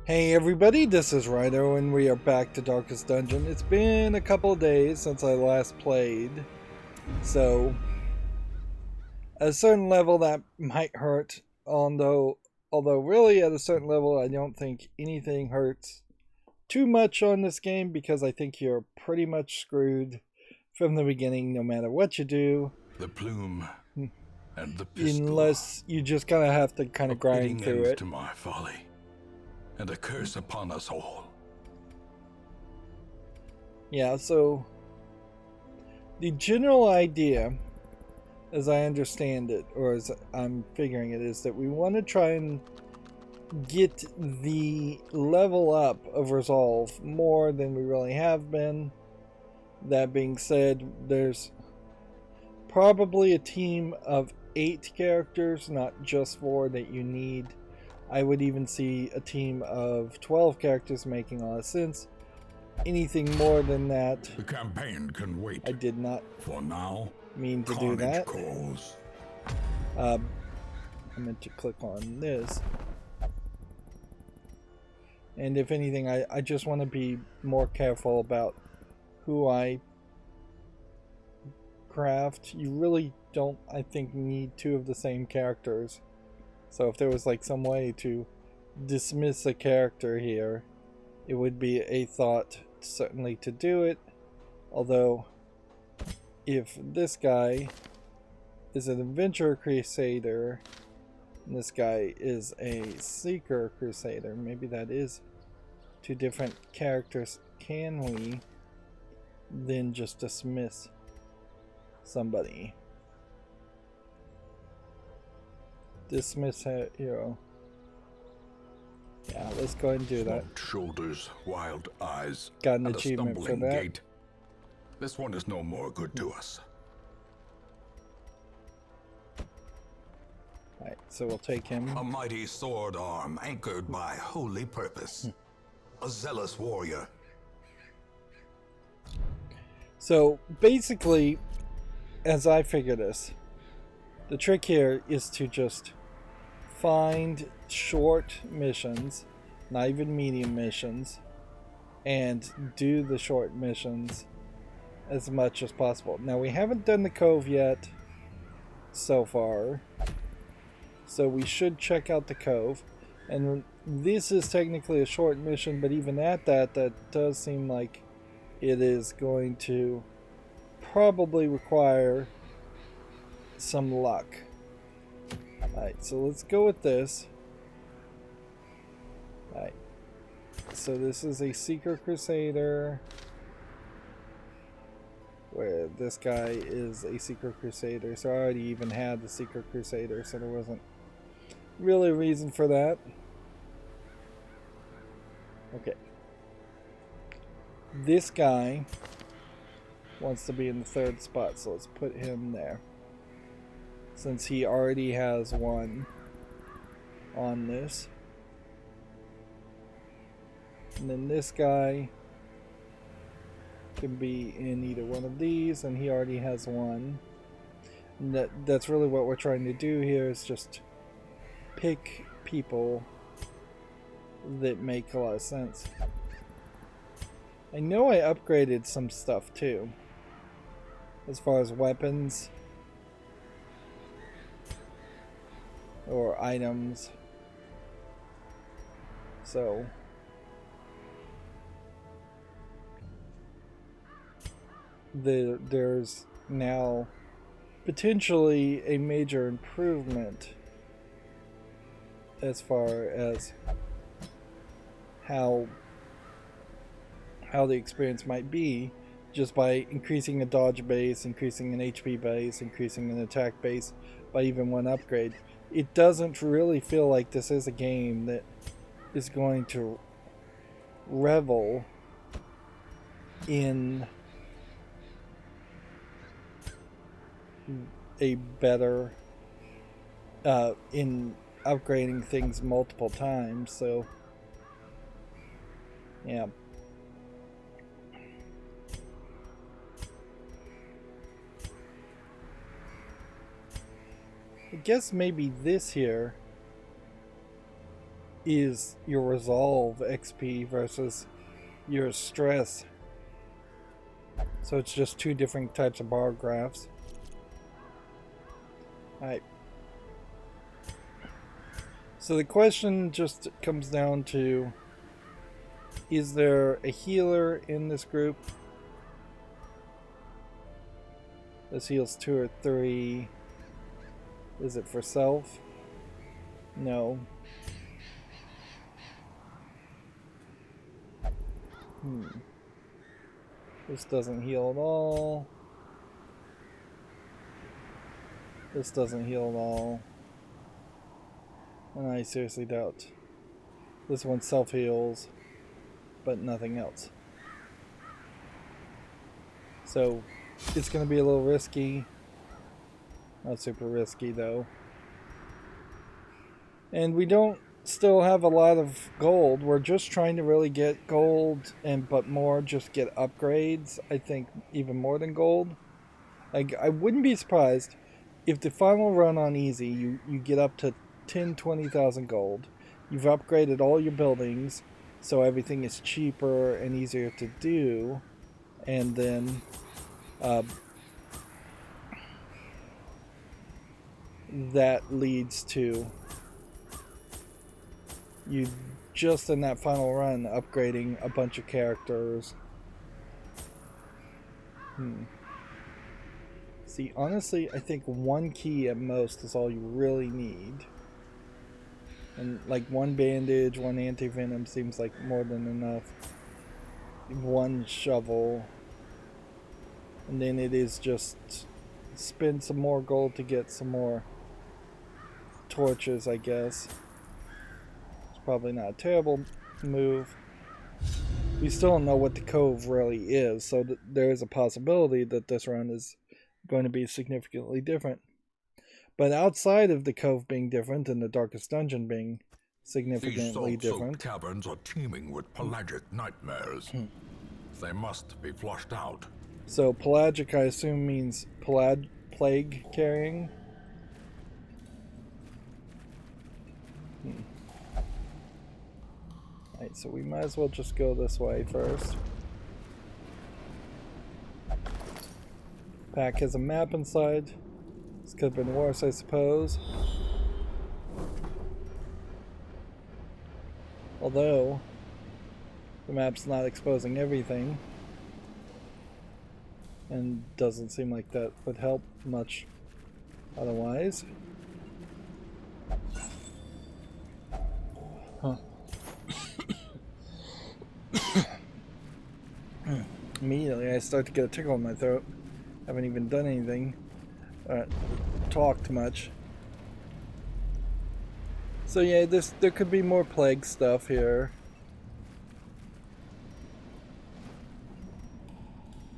Hey everybody, this is Rydo and we are back to Darkest Dungeon. It's been a couple of days since I last played, so at a certain level that might hurt, although really at a certain level I don't think anything hurts too much on this game because I think you're pretty much screwed from the beginning no matter what you do. The plume and the pistol. Unless you just kind of have to kind of grind through it. To my folly. And a curse upon us all. Yeah, so the general idea, as I understand it, or as I'm figuring it, is that we want to try and get the level up of resolve more than we really have been. That being said, there's probably a team of 8 characters, not just 4, that you need. I would even see a team of 12 characters making a lot of sense. Anything more than that, the campaign can wait. I did not for now mean to do that. Calls. I meant to click on this. And if anything, I just want to be more careful about who I craft. You really don't, I think, need 2 of the same characters. So if there was like some way to dismiss a character here, it would be a thought certainly to do it. Although if this guy is an adventurer crusader and this guy is a seeker crusader, maybe that is 2 different characters. Can we then just dismiss somebody? Dismiss hero. Yeah, let's go ahead and do that. Smoked shoulders, wild eyes. Got an achievement for that. Gait. This one is no more good to us. Alright, so we'll take him. A mighty sword arm anchored by holy purpose. A zealous warrior. So basically, as I figure this, the trick here is to just find short missions, not even medium missions, and do the short missions as much as possible. Now we haven't done the cove yet so far, so we should check out the cove. And this is technically a short mission, but even at that does seem like it is going to probably require some luck. Alright, so let's go with this. Alright, so this is a Seeker Crusader, where this guy is a Seeker Crusader, so I already even had the Seeker Crusader, so there wasn't really a reason for that. Okay. This guy wants to be in the 3rd spot, so let's put him there, since he already has one on this. And then this guy can be in either one of these, and he already has one. And that's really what we're trying to do here, is just pick people that make a lot of sense. I know I upgraded some stuff too, as far as weapons or items. So there's now potentially a major improvement as far as how the experience might be, just by increasing a dodge base, increasing an HP base, increasing an attack base by even one upgrade. It doesn't really feel like this is a game that is going to revel in a better in upgrading things multiple times. So yeah. I guess maybe this here is your resolve XP versus your stress. So it's just two different types of bar graphs. Alright. So the question just comes down to, is there a healer in this group? This heals 2 or 3. Is it for self? No. This doesn't heal at all. This doesn't heal at all. And I seriously doubt. This one self-heals, but nothing else. So, it's going to be a little risky. Not super risky, though. And we don't still have a lot of gold. We're just trying to really get gold, but more just get upgrades. I think even more than gold. Like, I wouldn't be surprised if the final run on easy, you get up to 20,000 gold. You've upgraded all your buildings, so everything is cheaper and easier to do. And then that leads to you just in that final run upgrading a bunch of characters. See, honestly, I think 1 key at most is all you really need. And like 1 bandage, 1 anti-venom seems like more than enough. 1 shovel. And then it is just spend some more gold to get some more torches, I guess. It's probably not a terrible move. We still don't know what the cove really is, so there is a possibility that this run is going to be significantly different. But outside of the cove being different and the darkest dungeon being significantly different, These caverns are teeming with pelagic nightmares. They must be flushed out. So pelagic, I assume, means plague carrying. Alright, so we might as well just go this way first. Pack has a map inside. This could have been worse, I suppose. Although, the map's not exposing everything. And doesn't seem like that would help much otherwise. Huh. Immediately I start to get a tickle in my throat. Haven't even done anything. Talked much. So yeah, there could be more plague stuff here.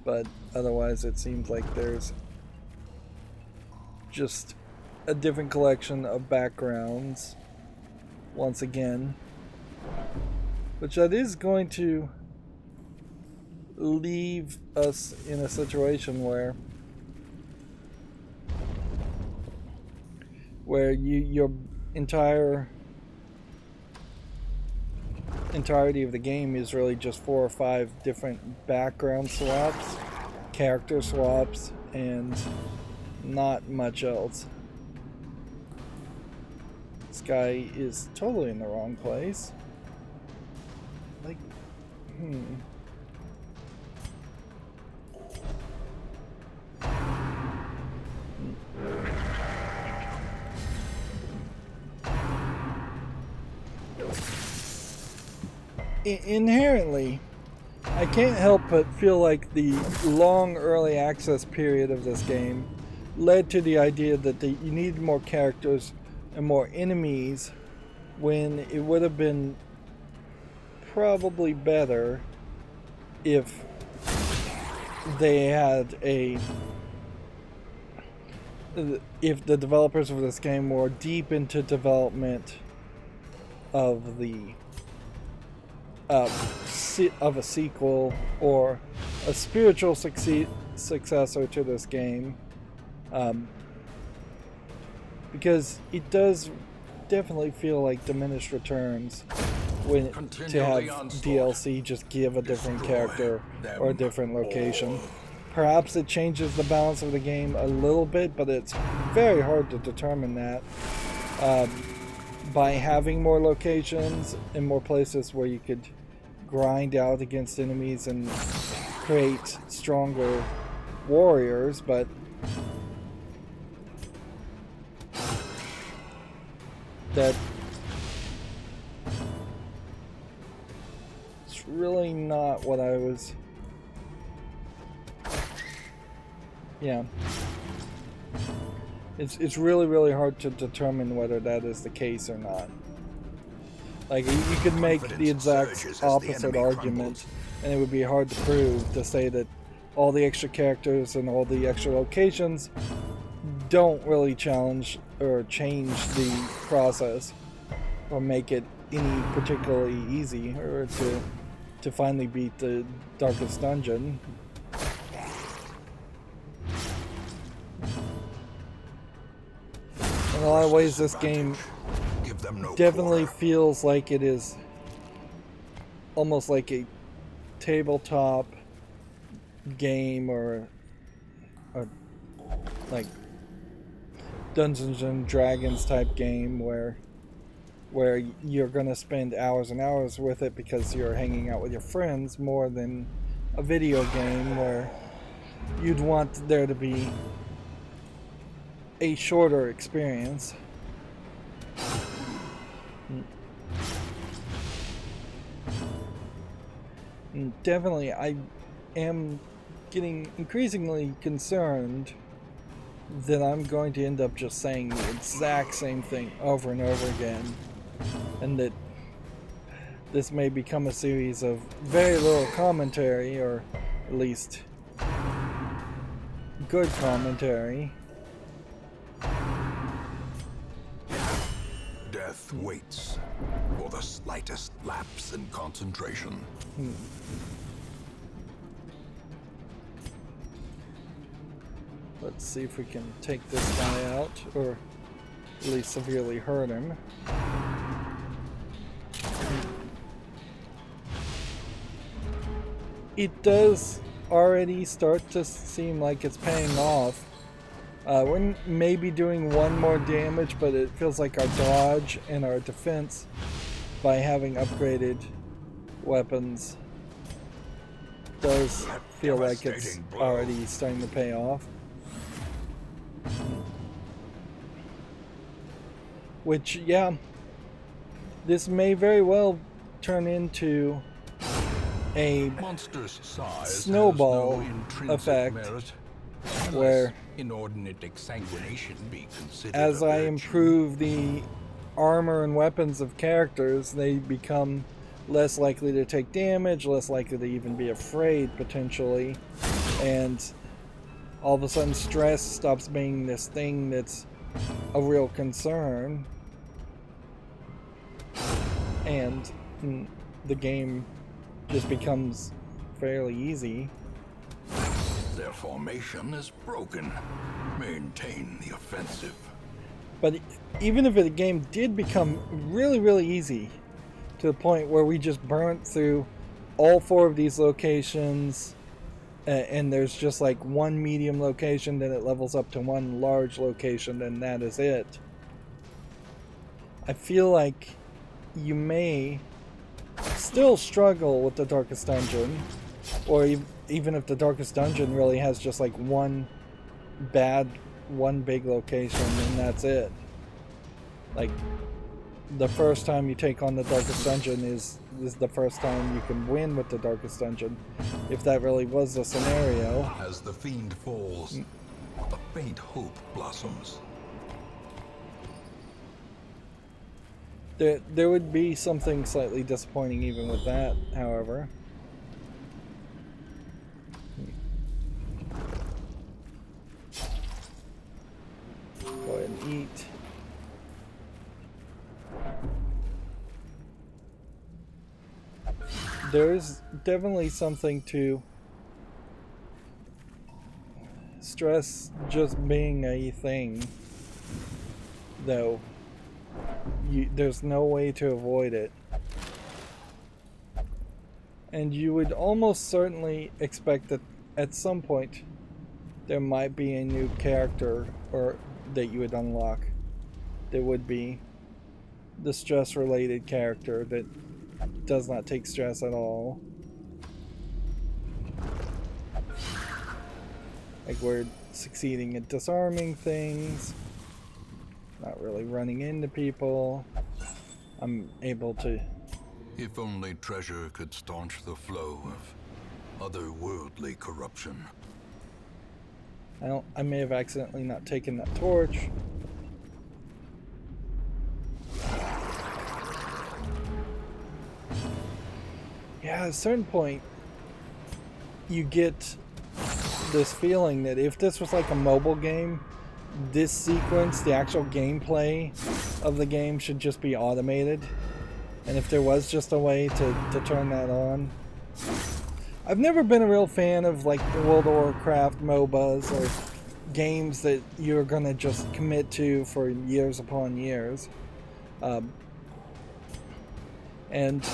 But otherwise it seems like there's just a different collection of backgrounds once again, which that is going to leave us in a situation where your entirety of the game is really just 4 or 5 different background swaps, character swaps, and not much else. This guy is totally in the wrong place. Like, Inherently, I can't help but feel like the long early access period of this game led to the idea that you needed more characters and more enemies, when it would have been probably better if they had if the developers of this game were deep into development of the of a sequel or a spiritual successor to this game, because it does definitely feel like diminished returns when to have DLC just give a different character or a different location. Perhaps it changes the balance of the game a little bit, but it's very hard to determine that. By having more locations and more places where you could grind out against enemies and create stronger warriors, but that it's really not what I was. Yeah. It's really hard to determine whether that is the case or not. Like, you could make the exact opposite argument, and it would be hard to prove, to say that all the extra characters and all the extra locations don't really challenge or change the process or make it any particularly easy, or to finally beat the darkest dungeon. In a lot of ways, this game definitely feels like it is almost like a tabletop game, or like Dungeons and Dragons type game where you're gonna spend hours and hours with it because you're hanging out with your friends, more than a video game where you'd want there to be a shorter experience. Definitely, I am getting increasingly concerned that I'm going to end up just saying the exact same thing over and over again, and that this may become a series of very little commentary, or at least good commentary. Death waits for the slightest lapse in concentration. Let's see if we can take this guy out, or at least severely hurt him. It does already start to seem like it's paying off. We're maybe doing one more damage, but it feels like our dodge and our defense, by having upgraded weapons, does feel like it's already starting to pay off. Which, yeah, this may very well turn into a snowball effect, where inordinate exsanguination be considered as I improve the armor and weapons of characters, they become less likely to take damage, less likely to even be afraid, potentially, and all of a sudden stress stops being this thing that's a real concern, and the game just becomes fairly easy. Their formation is broken. Maintain the offensive. But even if the game did become really easy, to the point where we just burnt through all 4 of these locations, and there's just like one medium location, then it levels up to one large location, and that is it, I feel like you may still struggle with the darkest dungeon, or even if the darkest dungeon really has just like one big location and that's it. Like, the first time you take on the darkest dungeon is the first time you can win with the darkest dungeon, if that really was the scenario. As the fiend falls, a faint hope blossoms. There would be something slightly disappointing even with that, however. Go ahead and eat. There's definitely something to stress just being a thing, though. There's no way to avoid it. And you would almost certainly expect that at some point there might be a new character or that you would unlock. There would be the stress-related character that does not take stress at all. Like we're succeeding at disarming things, not really running into people. I'm able to... If only treasure could staunch the flow of otherworldly corruption. I may have accidentally not taken that torch. Yeah, at a certain point, you get this feeling that if this was like a mobile game, this sequence, the actual gameplay of the game should just be automated. And if there was just a way to turn that on. I've never been a real fan of like the World of Warcraft MOBAs or games that you're gonna just commit to for years upon years. And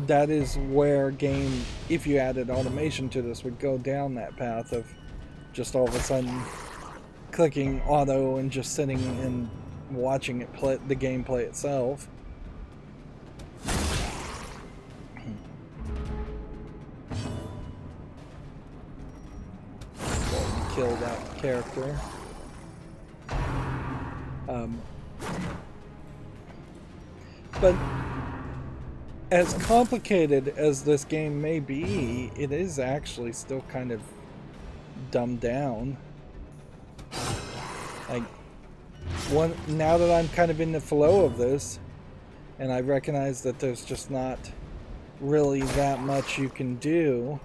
that is where game, if you added automation to this, would go down that path of just all of a sudden clicking auto and just sitting and watching it play the gameplay itself. Kill that character. But as complicated as this game may be, it is actually still kind of dumbed down. Like, now that I'm kind of in the flow of this, and I recognize that there's just not really that much you can do,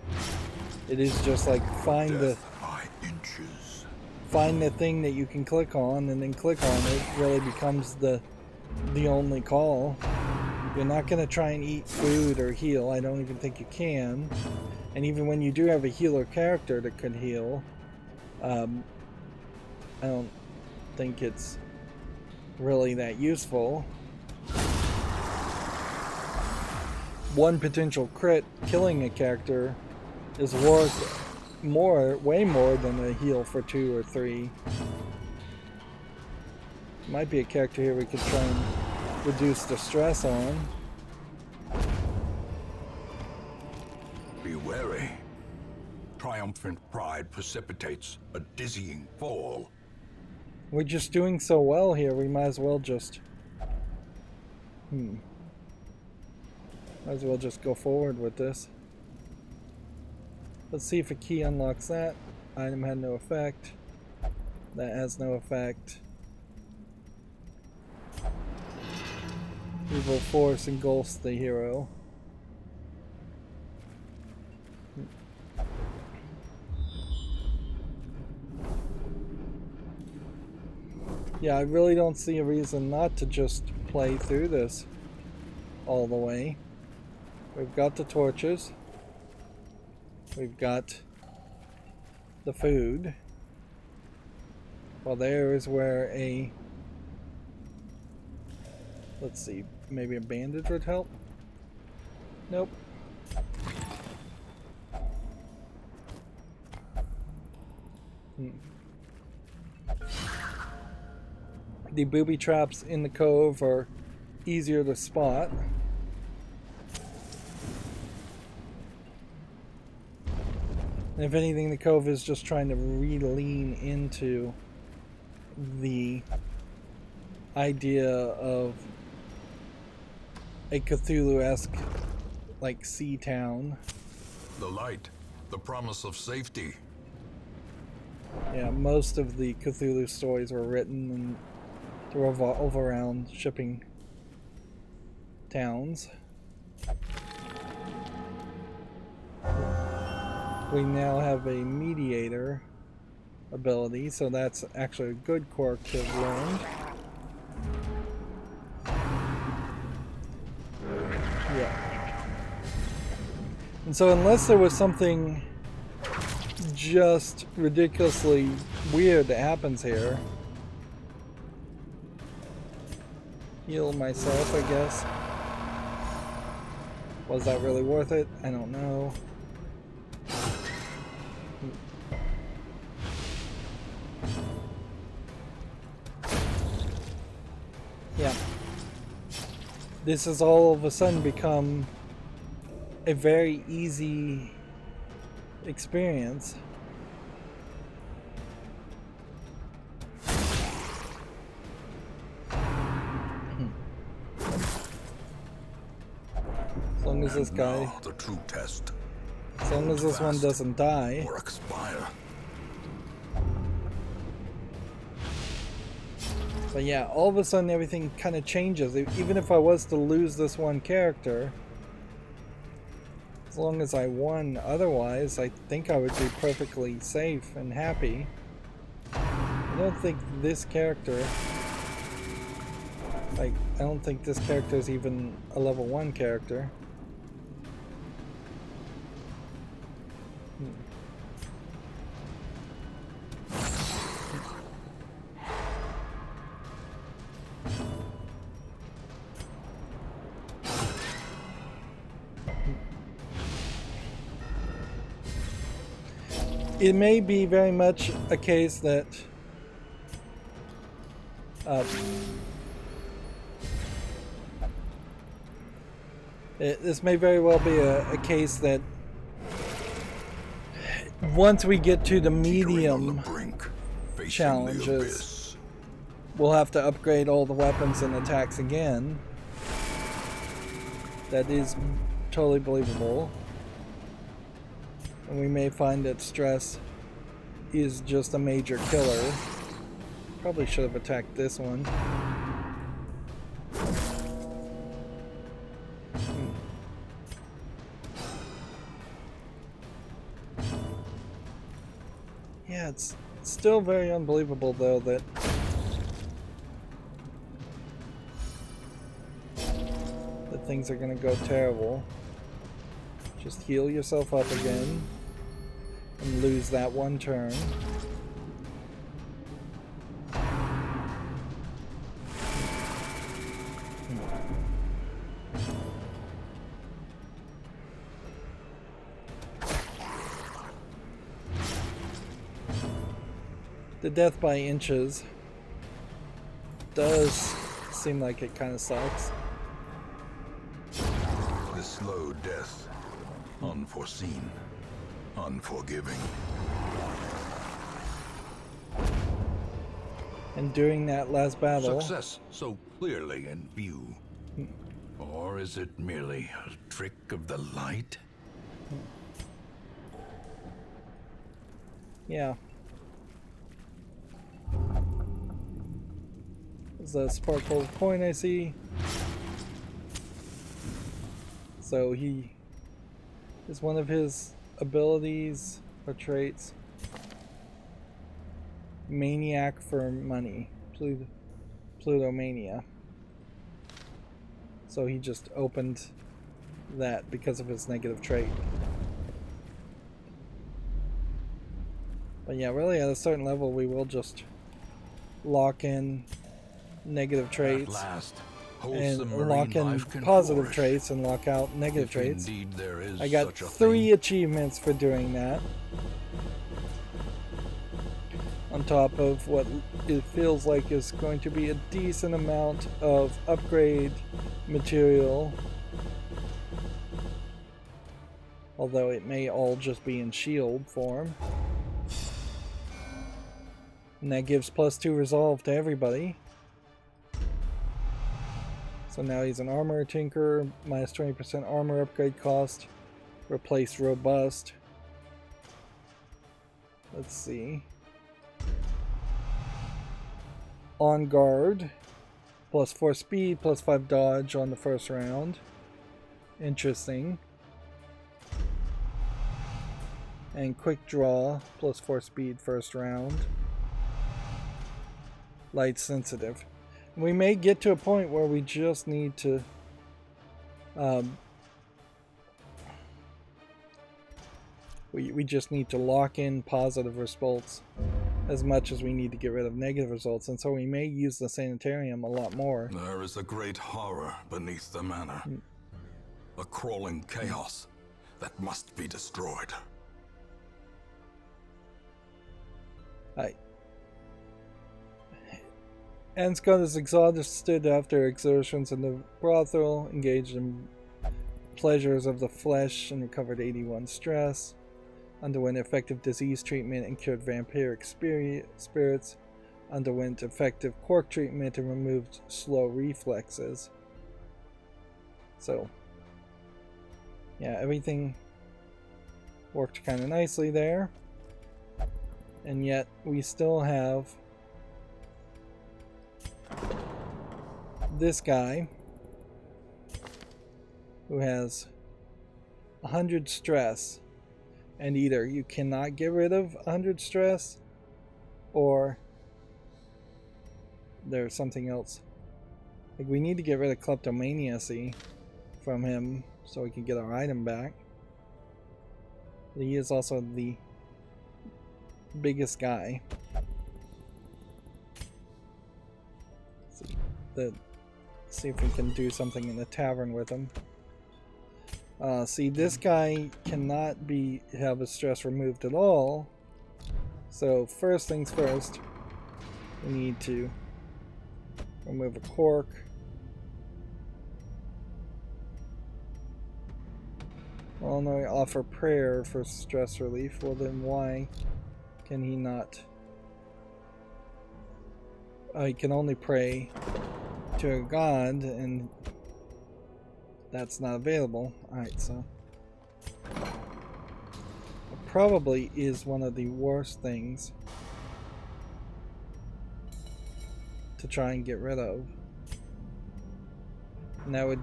it is just like find the thing that you can click on, and then click on it. Really becomes the only call. You're not going to try and eat food or heal. I don't even think you can. And even when you do have a healer character that could heal, I don't think it's really that useful. One potential crit killing a character is worth way more than a heal for 2 or 3. Might be a character here we could try and reduce the stress on. Be wary. Triumphant pride precipitates a dizzying fall. We're just doing so well here, we might as well just... Might as well just go forward with this. Let's see if a key unlocks that. Item had no effect. That has no effect. Evil force engulfs the hero. Yeah, I really don't see a reason not to just play through this all the way. We've got the torches. We've got the food. Well, there is where a... Let's see, maybe a bandage would help? Nope. The booby traps in the cove are easier to spot. And if anything, the cove is just trying to lean into the idea of a Cthulhu-esque, like, sea town. The light, the promise of safety. Yeah, most of the Cthulhu stories were written to revolve around shipping towns. We now have a mediator ability, so that's actually a good quirk to have learned. Yeah. And so unless there was something just ridiculously weird that happens here, heal myself, I guess. Was that really worth it? I don't know. Yeah. This has all of a sudden become a very easy experience. As long as this guy, Now the true test. as long as this one doesn't die. Or expire. But yeah, all of a sudden everything kind of changes. Even if I was to lose this one character, as long as I won otherwise, I think I would be perfectly safe and happy. I don't think this character, like, I don't think this character is even a level 1 character. It may be very much a case that this may very well be a case that once we get to the medium challenges, we'll have to upgrade all the weapons and attacks again. That is totally believable. And we may find that stress is just a major killer. Probably should have attacked this one. Yeah, it's still very unbelievable though that things are gonna go terrible. Just heal yourself up again and lose that one turn. The death by inches does seem like it kind of sucks. The slow death. Unforeseen. Unforgiving. And during that last battle... Success so clearly in view. Or is it merely a trick of the light? Yeah. There's a sparkle coin I see. So he is one of his abilities or traits. Maniac for money. Plutomania. So he just opened that because of his negative trait. But yeah, really at a certain level we will just lock in negative traits and lock in positive traits and lock out negative traits. I got 3 achievements for doing that. On top of what it feels like is going to be a decent amount of upgrade material. Although it may all just be in shield form. And that gives +2 resolve to everybody. So now he's an armor tinker, minus 20% armor upgrade cost, replace robust. Let's see. On guard, +4 speed, +5 dodge on the first round. Interesting. And quick draw, +4 speed first round. Light sensitive. We may get to a point where we just need to we just need to lock in positive results as much as we need to get rid of negative results, and so we may use the sanitarium a lot more. There is a great horror beneath the manor. A crawling chaos that must be destroyed. Right. Anscott is exhausted after exertions in the brothel, engaged in pleasures of the flesh, and recovered 81 stress. Underwent effective disease treatment and cured vampiric spirits. Underwent effective quirk treatment and removed slow reflexes. So, yeah, everything worked kind of nicely there. And yet, we still have this guy who has 100 stress. And either you cannot get rid of 100 stress, or there's something else. Like, we need to get rid of kleptomaniacy from him so we can get our item back. But he is also the biggest guy. See if we can do something in the tavern with him. See, this guy cannot have his stress removed at all. So first things first, we need to remove a quirk. Well, no, offer prayer for stress relief. Well, then why can he not? He can only pray to a god, and that's not available. Alright, so it probably is one of the worst things to try and get rid of. And that would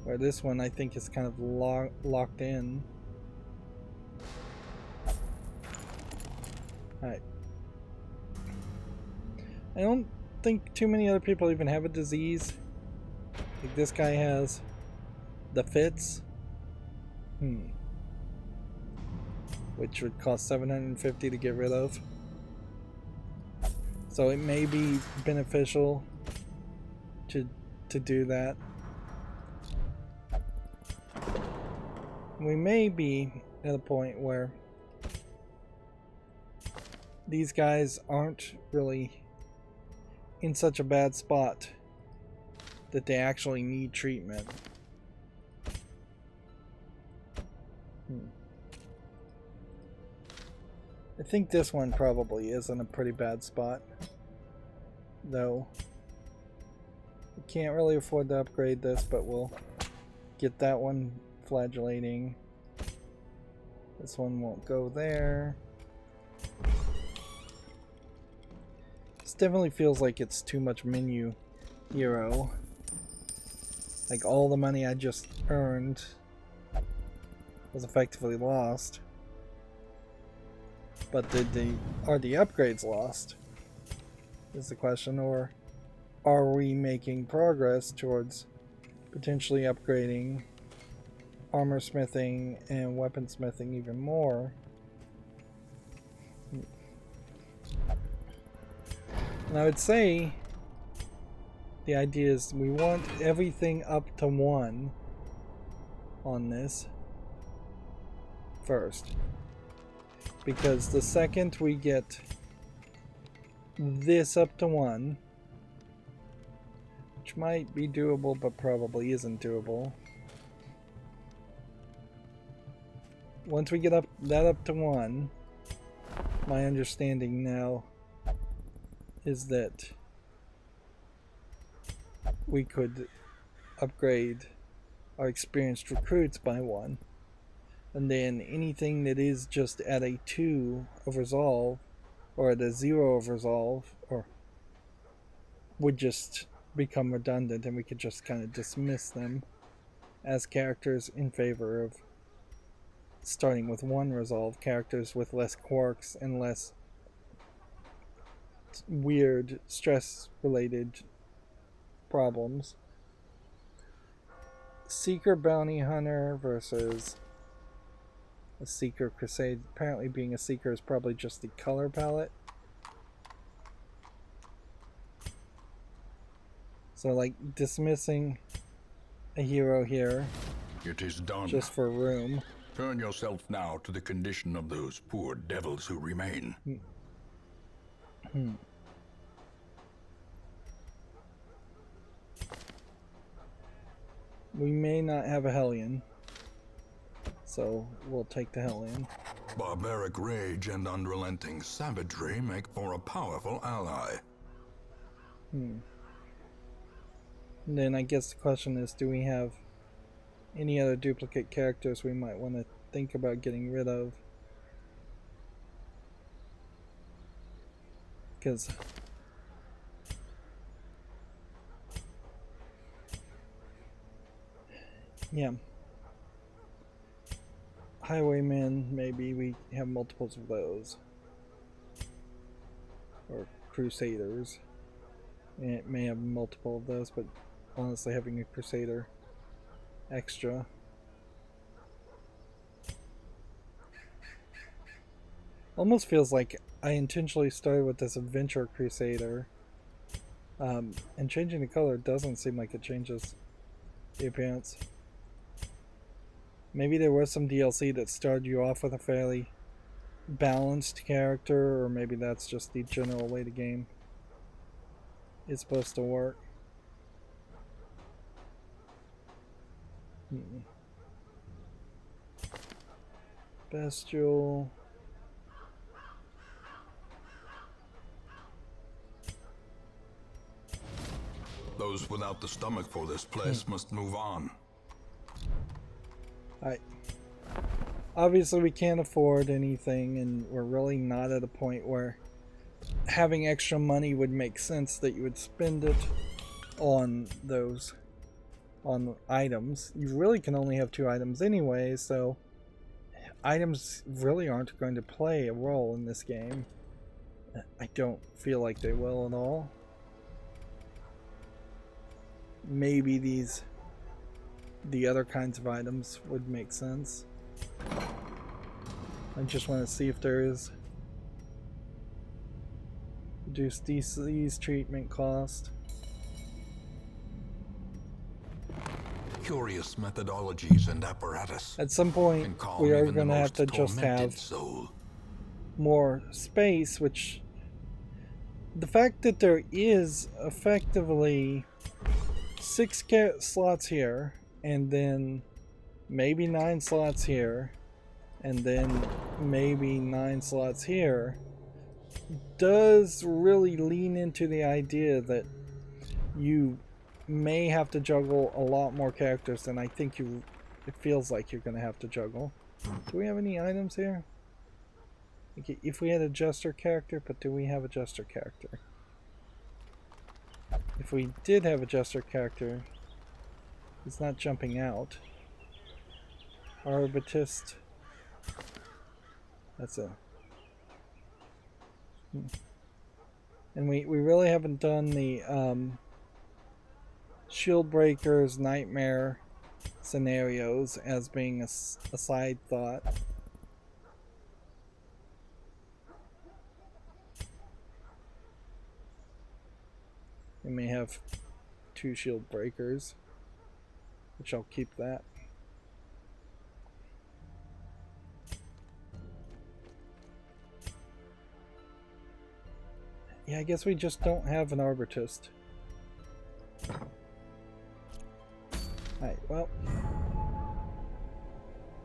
where this one I think is kind of locked in. Alright. I don't think too many other people even have a disease. Like this guy has the fits. Which would cost 750 to get rid of. So it may be beneficial to do that. We may be at a point where these guys aren't really in such a bad spot that they actually need treatment. I think this one probably is in a pretty bad spot, though. We can't really afford to upgrade this, but we'll get that one flagellating. This one won't go there. This definitely feels like it's too much menu hero. Like all the money I just earned was effectively lost. But are the upgrades lost? Is the question, or are we making progress towards potentially upgrading armor smithing and weapon smithing even more? And I would say the idea is we want everything up to 1 on this first. Because the second we get this up to 1, which might be doable but probably isn't doable. Once we get that up to 1, my understanding now is that we could upgrade our experienced recruits by 1. And then anything that is just at a 2 of resolve, or at a 0 of resolve, or would just become redundant, and we could just kind of dismiss them as characters in favor of starting with 1 resolve, characters with less quirks and less weird stress related problems. Seeker Bounty Hunter versus a Seeker Crusade. Apparently being a Seeker is probably just the color palette. So like dismissing a hero here. It is done. Just for room. Turn yourself now to the condition of those poor devils who remain. We may not have a Hellion, so we'll take the Hellion. Barbaric rage and unrelenting savagery make for a powerful ally. And then I guess the question is, do we have any other duplicate characters we might want to think about getting rid of? Because yeah, Highwaymen, maybe we have multiples of those, or Crusaders. It may have multiple of those, but honestly having a Crusader extra. Almost feels like I intentionally started with this Adventure Crusader, and changing the color doesn't seem like it changes the appearance. Maybe there was some DLC that started you off with a fairly balanced character, or maybe that's just the general way the game is supposed to work. Bestial. Those without the stomach for this place must move on. Obviously we can't afford anything, and we're really not at a point where having extra money would make sense that you would spend it on those items. You really can only have 2 items anyway, so items really aren't going to play a role in this game. I don't feel like they will at all. Maybe the other kinds of items would make sense. I just want to see if there is reduce disease treatment cost. Curious methodologies and apparatus. At some point we are going to have to just have soul. more space, which the fact that there is effectively 6 slots here, and then maybe 9 slots here, and then maybe 9 slots here, does really lean into the idea that you may have to juggle a lot more characters than I think it feels like you're going to have to juggle. Do we have any items here? Okay, if we had a Jester character, but do we have a Jester character? If we did have a Jester character, he's not jumping out. Arbitist. That's a... And we really haven't done the Shield Breakers, Nightmare scenarios as being a side thought. We may have 2 Shield Breakers, which I'll keep that. Yeah, I guess we just don't have an Arbitist. Alright, well.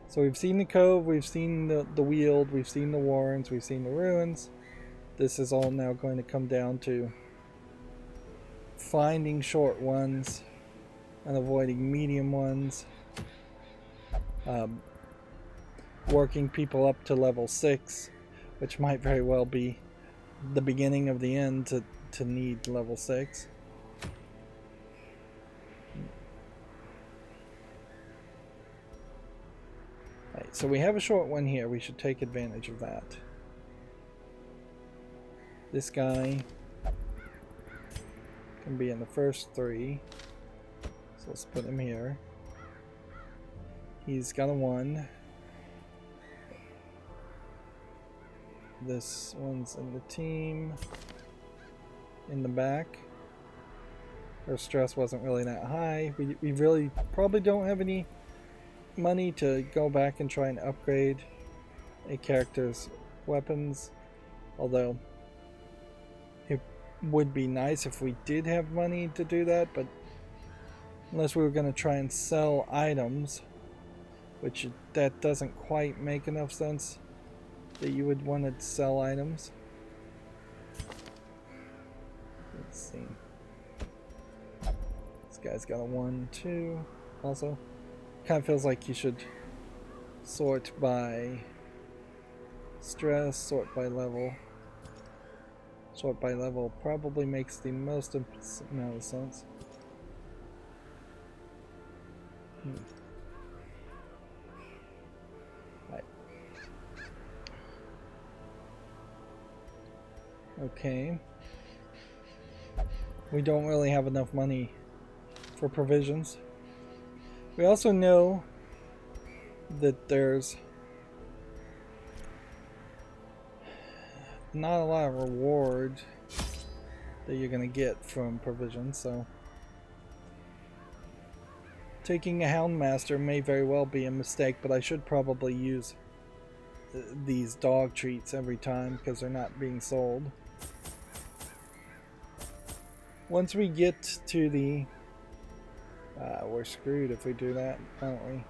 So we've seen the Cove, we've seen the Weald, we've seen the Warrens, we've seen the Ruins. This is all now going to come down to finding short ones and avoiding medium ones. Working people up to level 6, which might very well be the beginning of the end to need level 6. Right, so we have a short one here. We should take advantage of that. This guy can be in the first 3. So let's put him here. He's got a 1. This one's in the team. In the back. Her stress wasn't really that high. We really probably don't have any money to go back and try and upgrade a character's weapons. Although it would be nice if we did have money to do that, but unless we were going to try and sell items, which that doesn't quite make enough sense that you would want to sell items. Let's see. This guy's got a 1, 2. Also, kind of feels like you should sort by stress, sort by level. Sort by level probably makes the most amount of sense. Right. Okay. We don't really have enough money for provisions. We also know that there's not a lot of reward that you're gonna get from provisions, so taking a Houndmaster may very well be a mistake, but I should probably use these dog treats every time because they're not being sold. Once we get to the we're screwed if we do that, aren't we?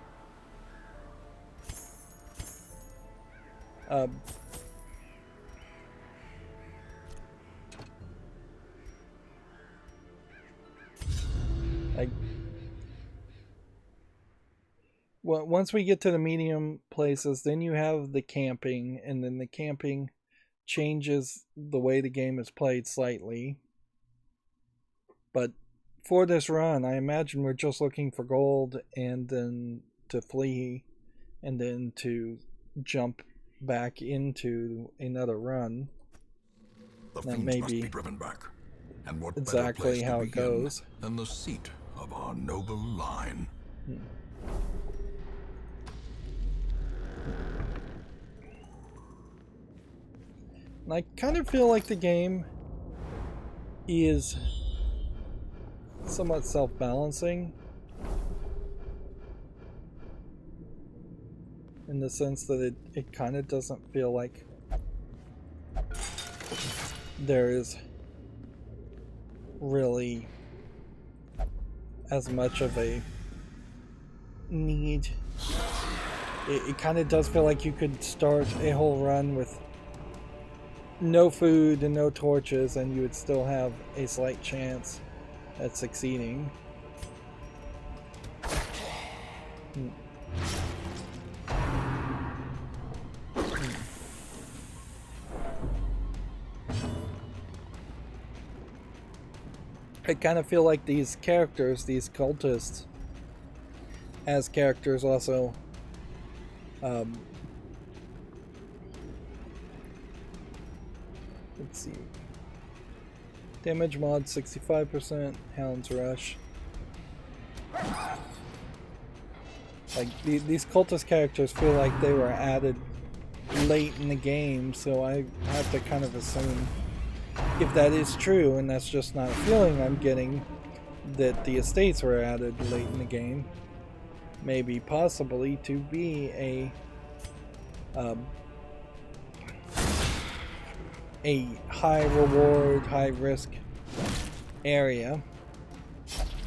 Well, once we get to the medium places, then you have the camping, and then the camping changes the way the game is played slightly. But for this run, I imagine we're just looking for gold and then to flee and then to jump back into another run. The That fiends may must be be driven back. And what exactly better place how to it begin goes. than the seat of our noble line. And I kind of feel like the game is somewhat self-balancing in the sense that it kind of doesn't feel like there is really as much of a need. It kind of does feel like you could start a whole run with no food and no torches and you would still have a slight chance at succeeding. I kind of feel like these characters, these cultists, as characters also let's see. Damage mod 65%, Hound's Rush. Like these cultist characters feel like they were added late in the game, so I have to kind of assume, if that is true, and that's just not a feeling I'm getting, that the estates were added late in the game. Maybe possibly to be a high reward, high risk area.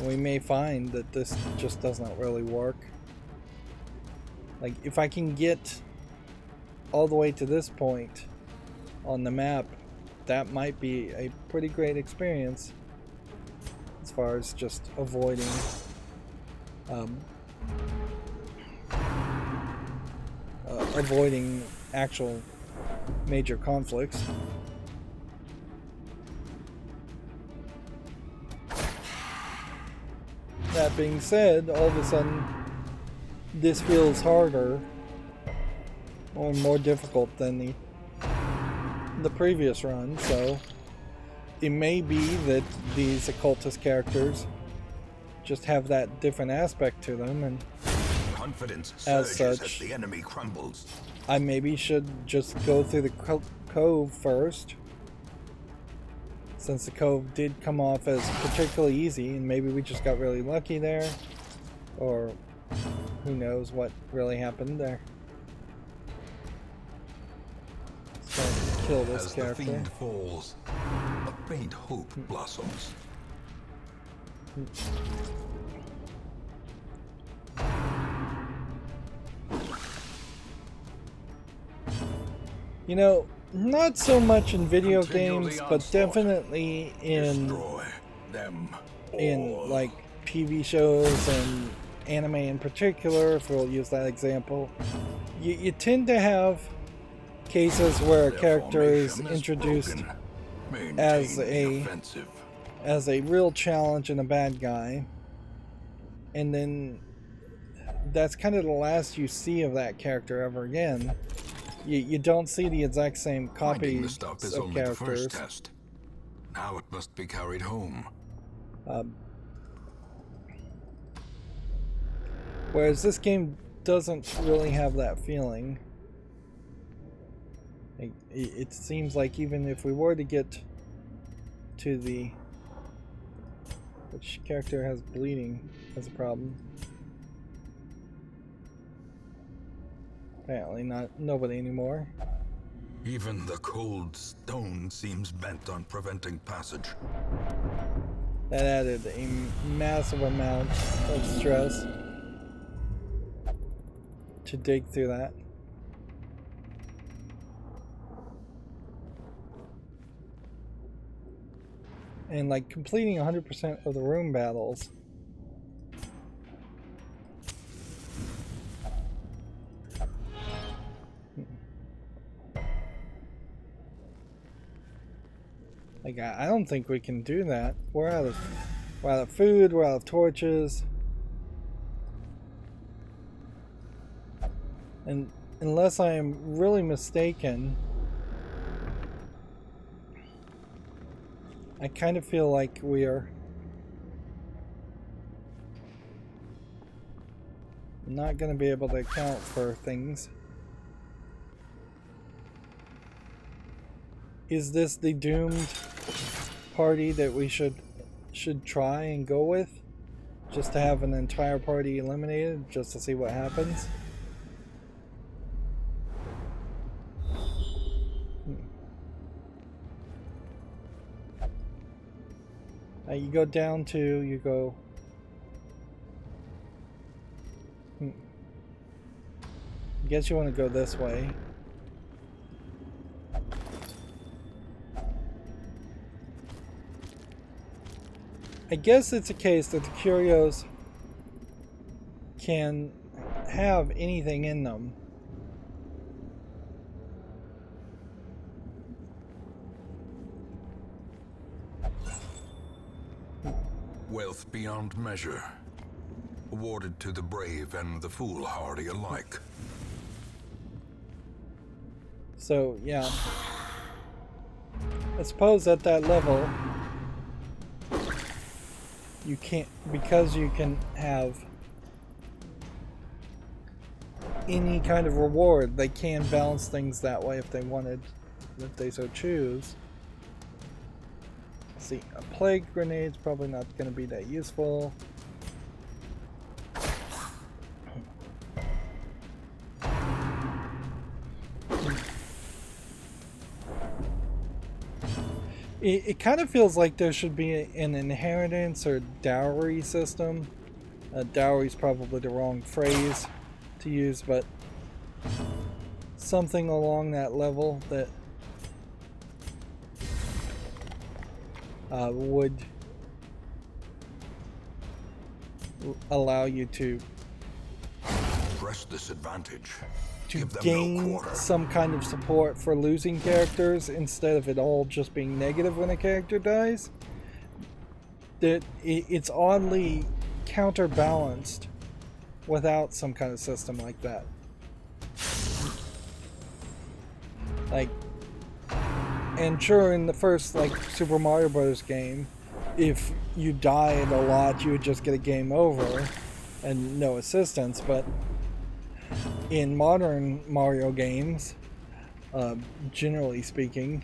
We may find that this just does not really work. Like, if I can get all the way to this point on the map, that might be a pretty great experience as far as just avoiding avoiding actual major conflicts. That being said, all of a sudden this feels harder or more difficult than the previous run, so it may be that these occultist characters just have that different aspect to them, and confidence as surges such, as the enemy crumbles. I maybe should just go through the cove first, since the cove did come off as particularly easy, and maybe we just got really lucky there, or who knows what really happened there. Let's try to kill this character. As the fiend falls, a faint hope blossoms. You know, not so much in video games, but definitely in like TV shows and anime in particular, if we'll use that example. You tend to have cases where a character is introduced as a real challenge and a bad guy, and then that's kind of the last you see of that character ever again. You don't see the exact same copies of characters. The first test. Now it must be carried home. Whereas this game doesn't really have that feeling. It seems like even if we were to get to the... Which character has bleeding as a problem? Apparently nobody anymore. Even the cold stone seems bent on preventing passage. That added a massive amount of stress to dig through that. And like completing 100% of the room battles. Like, I don't think we can do that. We're out of food, we're out of torches. And unless I am really mistaken, I kind of feel like we are not going to be able to account for things. Is this the doomed party that we should try and go with? Just to have an entire party eliminated, just to see what happens? You go down to, you go... I guess you want to go this way. I guess it's a case that the curios can have anything in them. Wealth beyond measure, awarded to the brave and the foolhardy alike. So, yeah. I suppose at that level, you can't, because you can have any kind of reward, they can balance things that way if they wanted, if they so choose. See, a plague grenade's probably not going to be that useful. It kind of feels like there should be an inheritance or dowry system. Dowry's probably the wrong phrase to use, but something along that level that would allow you to press this advantage, to gain some kind of support for losing characters instead of it all just being negative when a character dies. That it's oddly counterbalanced without some kind of system like that. Like, and sure, in the first like Super Mario Bros. Game, if you died a lot, you would just get a game over and no assistance. But in modern Mario games, generally speaking,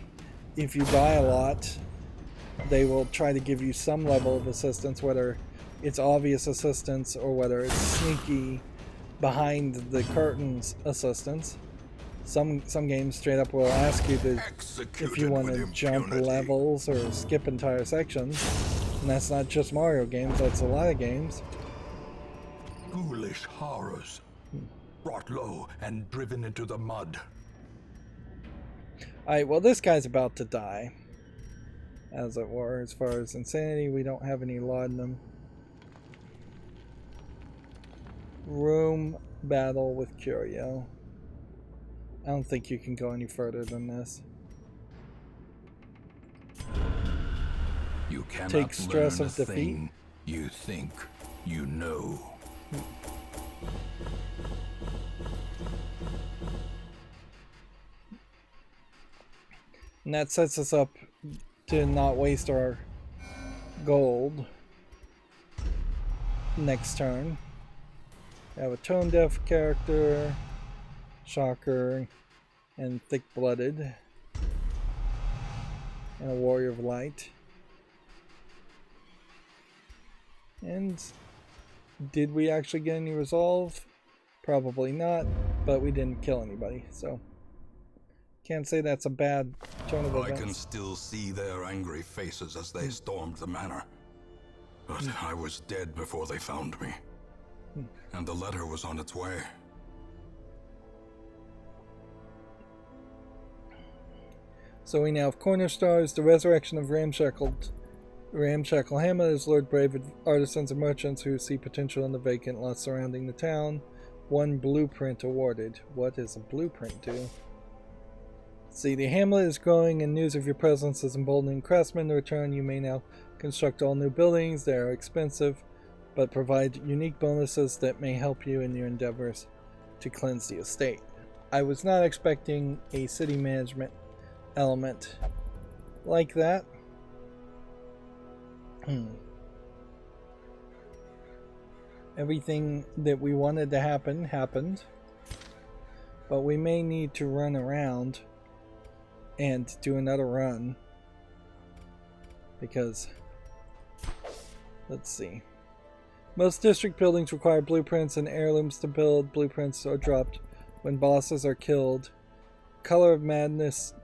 if you die a lot, they will try to give you some level of assistance, whether it's obvious assistance or whether it's sneaky behind the curtains assistance. Some games straight up will ask you to, if you want to jump levels or skip entire sections. And that's not just Mario games, that's a lot of games. Ghoulish horrors, brought low and driven into the mud. Alright, well this guy's about to die, as it were. As far as insanity, we don't have any laudanum. Room battle with Curio. I don't think you can go any further than this. You cannot Take stress learn of a defeat. thing you think you know. And that sets us up to not waste our gold next turn. We have a tone deaf character, shocker, and thick-blooded, and a warrior of light. And did we actually get any resolve? Probably not, but we didn't kill anybody, so can't say that's a bad turn of events. I can still see their angry faces as they stormed the manor. But I was dead before they found me. And the letter was on its way. So we now have Corner Stars, the resurrection of Ramshackle Hamlet as Lord Brave artisans and merchants who see potential in the vacant lots surrounding the town. 1 blueprint awarded. What does a blueprint do? See, the hamlet is growing and news of your presence is emboldening craftsmen to return. You may now construct all new buildings. They are expensive, but provide unique bonuses that may help you in your endeavors to cleanse the estate. I was not expecting a city management element like that. Everything that we wanted to happen happened, but we may need to run around and do another run because, let's see, most district buildings require blueprints and heirlooms to build. Blueprints are dropped when bosses are killed. Color of Madness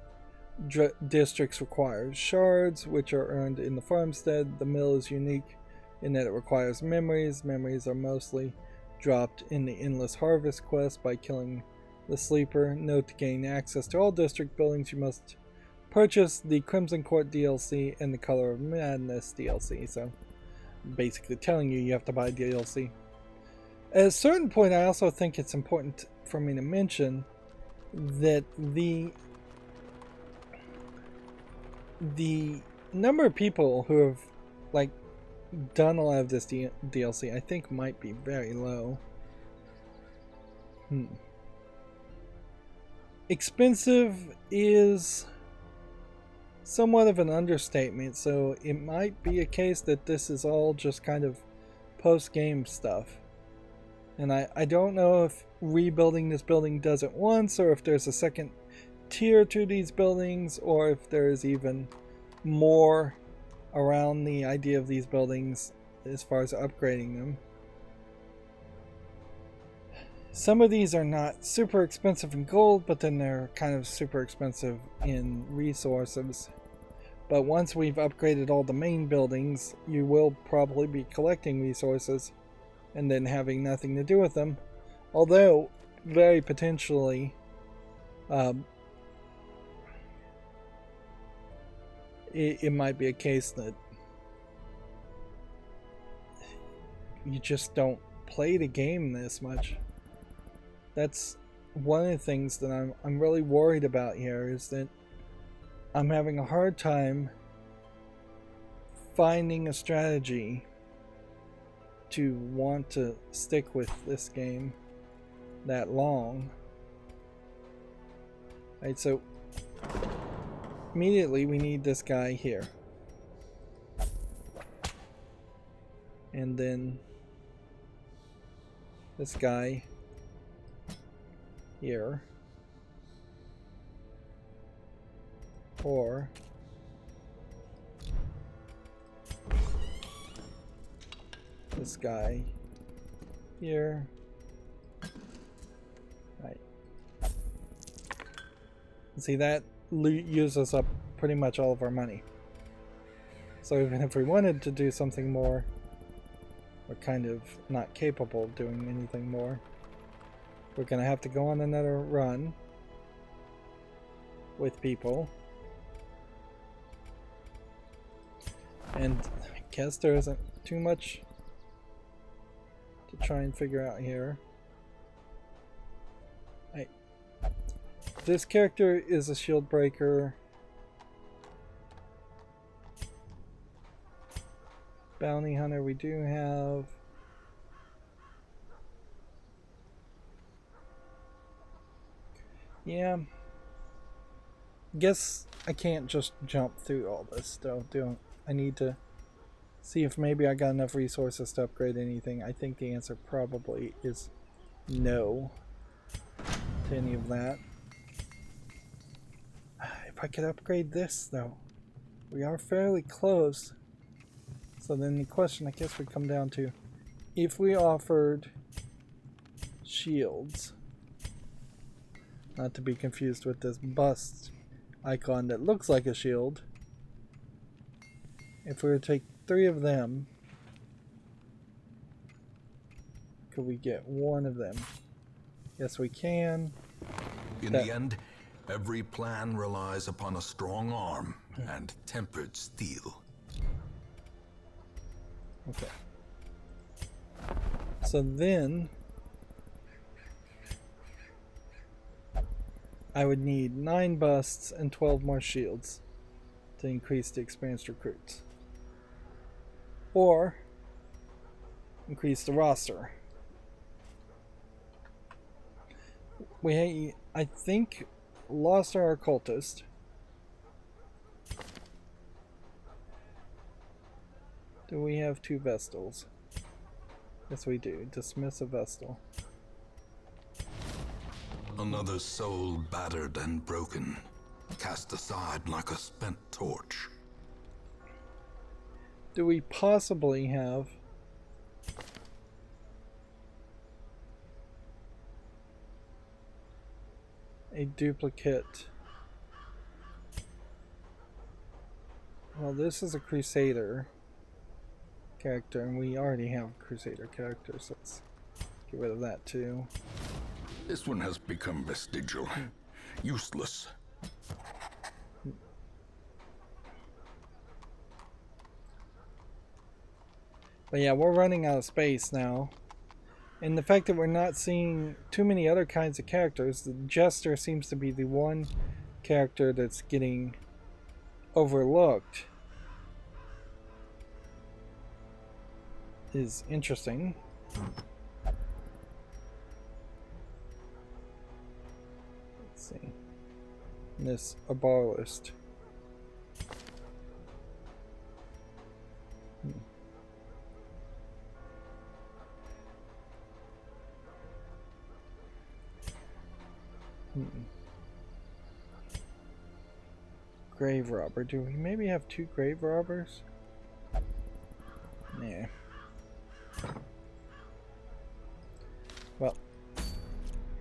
districts require shards, which are earned in the farmstead. The mill is unique in that it requires memories. Memories are mostly dropped in the Endless Harvest quest by killing the sleeper. Note: to gain access to all district buildings, you must purchase the Crimson Court DLC and the Color of Madness DLC. So basically telling you have to buy DLC. At a certain point, I also think it's important for me to mention that the number of people who have done a lot of this DLC, I think, might be very low. Expensive is somewhat of an understatement, so it might be a case that this is all just kind of post-game stuff. And I don't know if rebuilding this building does it once, or if there's a second tier to these buildings, or if there's even more around the idea of these buildings as far as upgrading them. Some of these are not super expensive in gold, but then they're kind of super expensive in resources. But once we've upgraded all the main buildings, you will probably be collecting resources and then having nothing to do with them. Although, very potentially, it might be a case that you just don't play the game this much. That's one of the things that I'm really worried about here, is that I'm having a hard time finding a strategy to want to stick with this game that long. Right, so immediately we need this guy here. And then this guy here. Or this guy here. Right. See, that uses up pretty much all of our money. So even if we wanted to do something more, we're kind of not capable of doing anything more. We're gonna have to go on another run with people. And I guess there isn't too much to try and figure out here. This character is a shield breaker. Bounty hunter we do have. Yeah. Guess I can't just jump through all this though, I need to see if maybe I got enough resources to upgrade anything. I think the answer probably is no to any of that. If I could upgrade this though. We are fairly close. So then the question I guess would come down to, if we offered shields, not to be confused with this bust icon that looks like a shield, if we were to take 3 of them, could we get 1 of them? Yes, we can. In the end, every plan relies upon a strong arm and tempered steel. Okay. So then I would need 9 busts and 12 more shields to increase the experienced recruits. Or increase the roster. I think, lost our occultist. Do we have 2 Vestals? Yes, we do. Dismiss a Vestal. Another soul battered and broken, cast aside like a spent torch. Do we possibly have a duplicate? Well, this is a Crusader character, and we already have a Crusader character, so let's get rid of that too. This one has become vestigial, useless. But yeah, we're running out of space now. And the fact that we're not seeing too many other kinds of characters, the Jester seems to be the one character that's getting overlooked, is interesting. Let's see. This Abalist. Grave robber. Do we maybe have 2 grave robbers? Yeah. Well,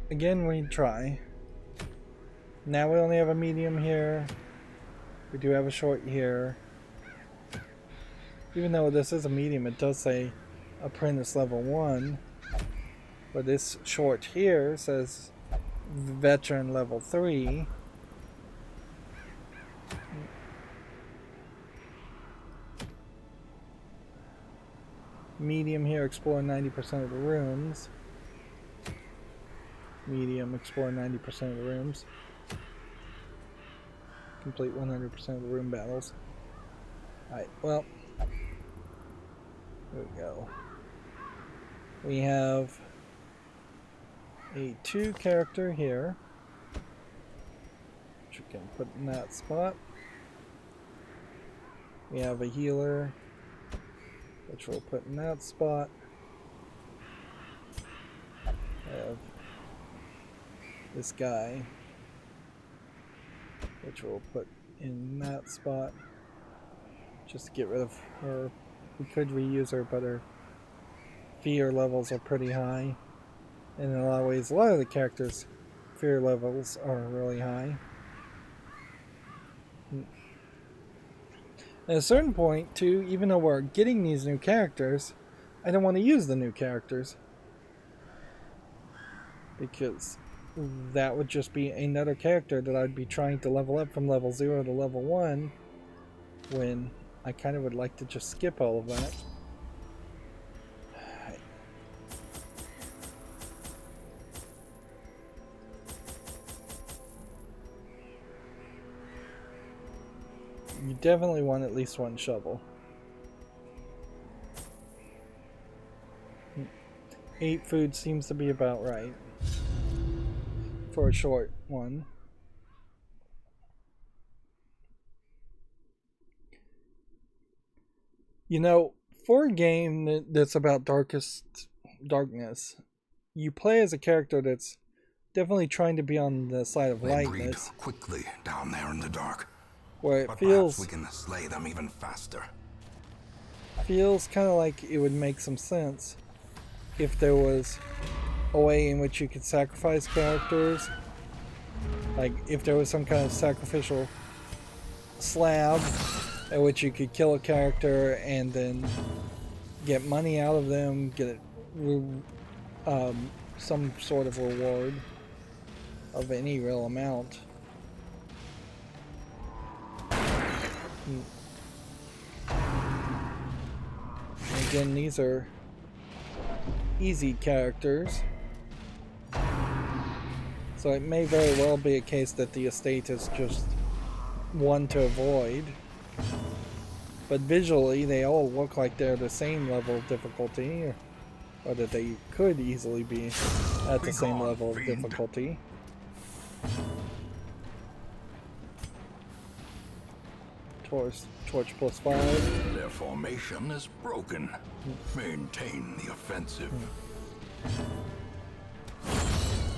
again, we try. Now we only have a medium here. We do have a short here. Even though this is a medium, it does say apprentice level 1. But this short here says veteran level 3. Medium here, explore 90% of the rooms. Medium, explore 90% of the rooms. Complete 100% of the room battles. Alright, well, there we go. We have a 2 character here, which we can put in that spot. We have a healer, which we'll put in that spot. We have this guy, which we'll put in that spot just to get rid of her. We could reuse her, but her fear levels are pretty high. And in a lot of ways, a lot of the characters' fear levels are really high. At a certain point, too, even though we're getting these new characters, I don't want to use the new characters. Because that would just be another character that I'd be trying to level up from level 0 to level 1, when I kind of would like to just skip all of that. You definitely want at least one shovel. 8 food seems to be about right for a short one. You know, for a game that's about darkness, you play as a character that's definitely trying to be on the side of lightness. They breed quickly down there in the dark. Where it but feels perhaps we can slay them even faster. Feels kind of like it would make some sense if there was a way in which you could sacrifice characters. Like if there was some kind of sacrificial slab at which you could kill a character and then get money out of them, get some sort of reward of any real amount. Again, these are easy characters, so it may very well be a case that the estate is just one to avoid, but visually they all look like they're the same level of difficulty, or that they could easily be at the same level of difficulty. Torch plus 5. Their formation is broken. Maintain the offensive.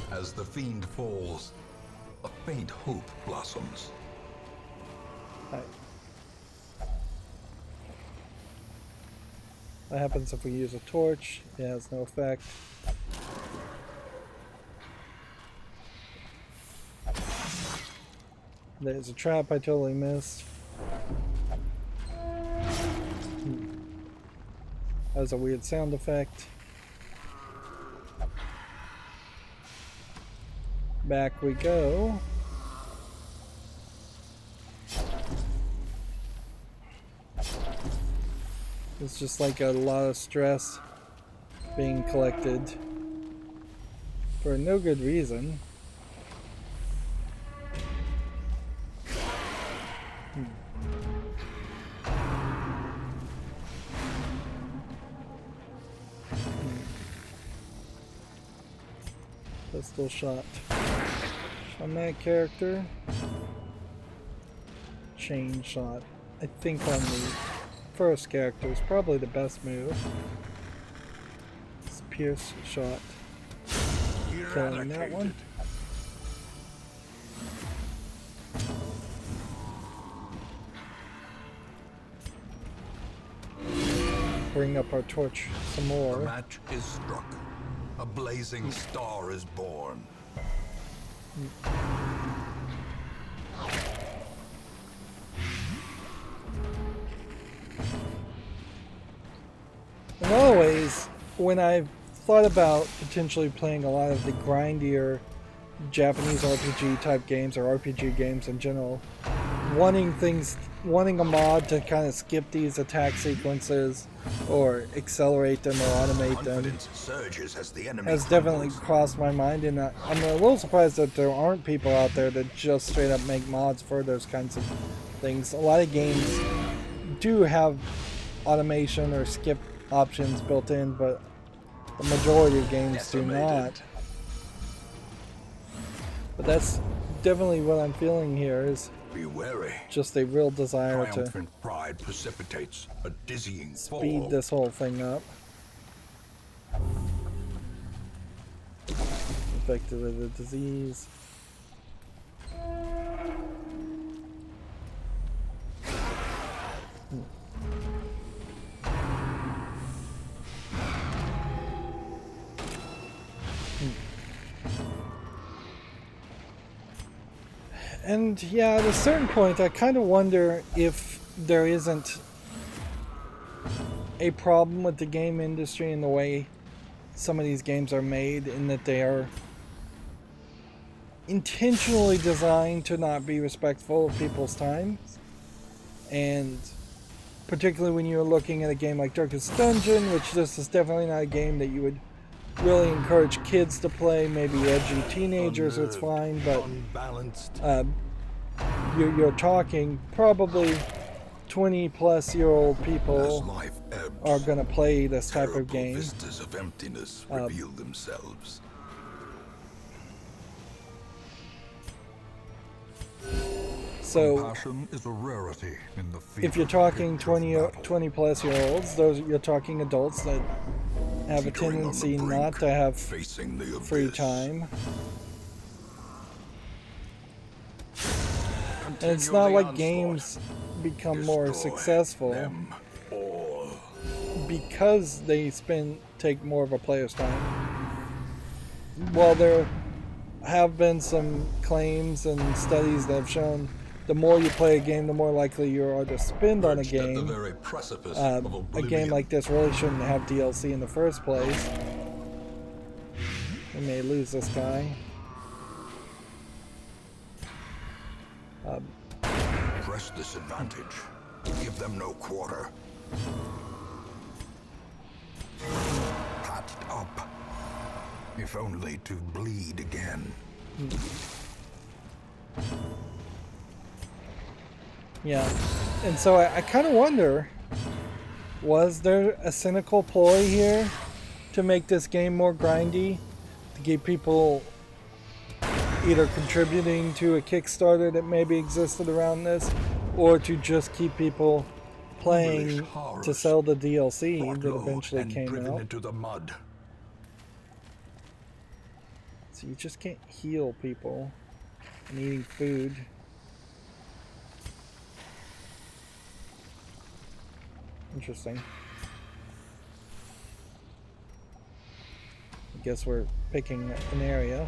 As the fiend falls, a faint hope blossoms. Right. What happens if we use a torch? It has no effect. There's a trap I totally missed. That was a weird sound effect. Back we go. It's just like a lot of stress being collected for no good reason. Pistol shot on that character. Chain shot. I think on the first character is probably the best move. It's pierce shot. Killing that one. Bring up our torch some more. The match is struck. A blazing star is born. In other ways, when I've thought about potentially playing a lot of the grindier Japanese RPG type games or RPG games in general, wanting a mod to kind of skip these attack sequences or accelerate them or automate them Surges as the enemy has definitely crossed my mind, and I'm a little surprised that there aren't people out there that just straight up make mods for those kinds of things. A lot of games do have automation or skip options built in, but the majority of games do not. But that's definitely what I'm feeling here, is Be wary. just a real desire to Triumphant pride precipitates a dizzying fall. speed this whole thing up. If infected with a disease. And yeah, at a certain point, I kind of wonder if there isn't a problem with the game industry and the way some of these games are made, in that they are intentionally designed to not be respectful of people's time. And particularly when you're looking at a game like Darkest Dungeon, which this is definitely not a game that you would really encourage kids to play. Maybe edgy teenagers, it's fine, but you're talking probably 20-plus-year-old people are going to play this type of game. Vistas of emptiness reveal themselves. So Compassion is a rarity in the if you're talking 20-plus-year-olds, you're talking adults that have a tendency not to have free time. And it's not like games become more successful because they take more of a player's time. While there have been some claims and studies that have shown the more you play a game, the more likely you are to spend on a game. A game like this really shouldn't have DLC in the first place. We may lose this guy. Press disadvantage. Give them no quarter. Patched up. If only to bleed again. Yeah, and so I kind of wonder, was there a cynical ploy here to make this game more grindy? To keep people either contributing to a Kickstarter that maybe existed around this, or to just keep people playing to sell the DLC that eventually came out? Into the mud. So you just can't heal people and eating food. Interesting. I guess we're picking an area.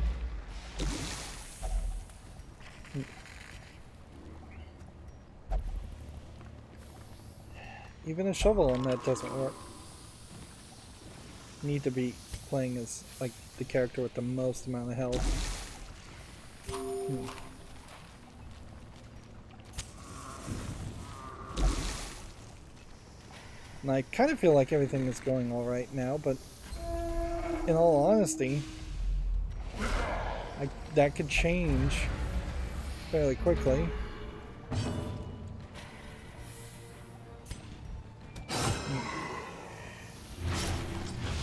Even a shovel on that doesn't work. Need to be playing as like the character with the most amount of health. And I kind of feel like everything is going all right now, but in all honesty, that could change fairly quickly.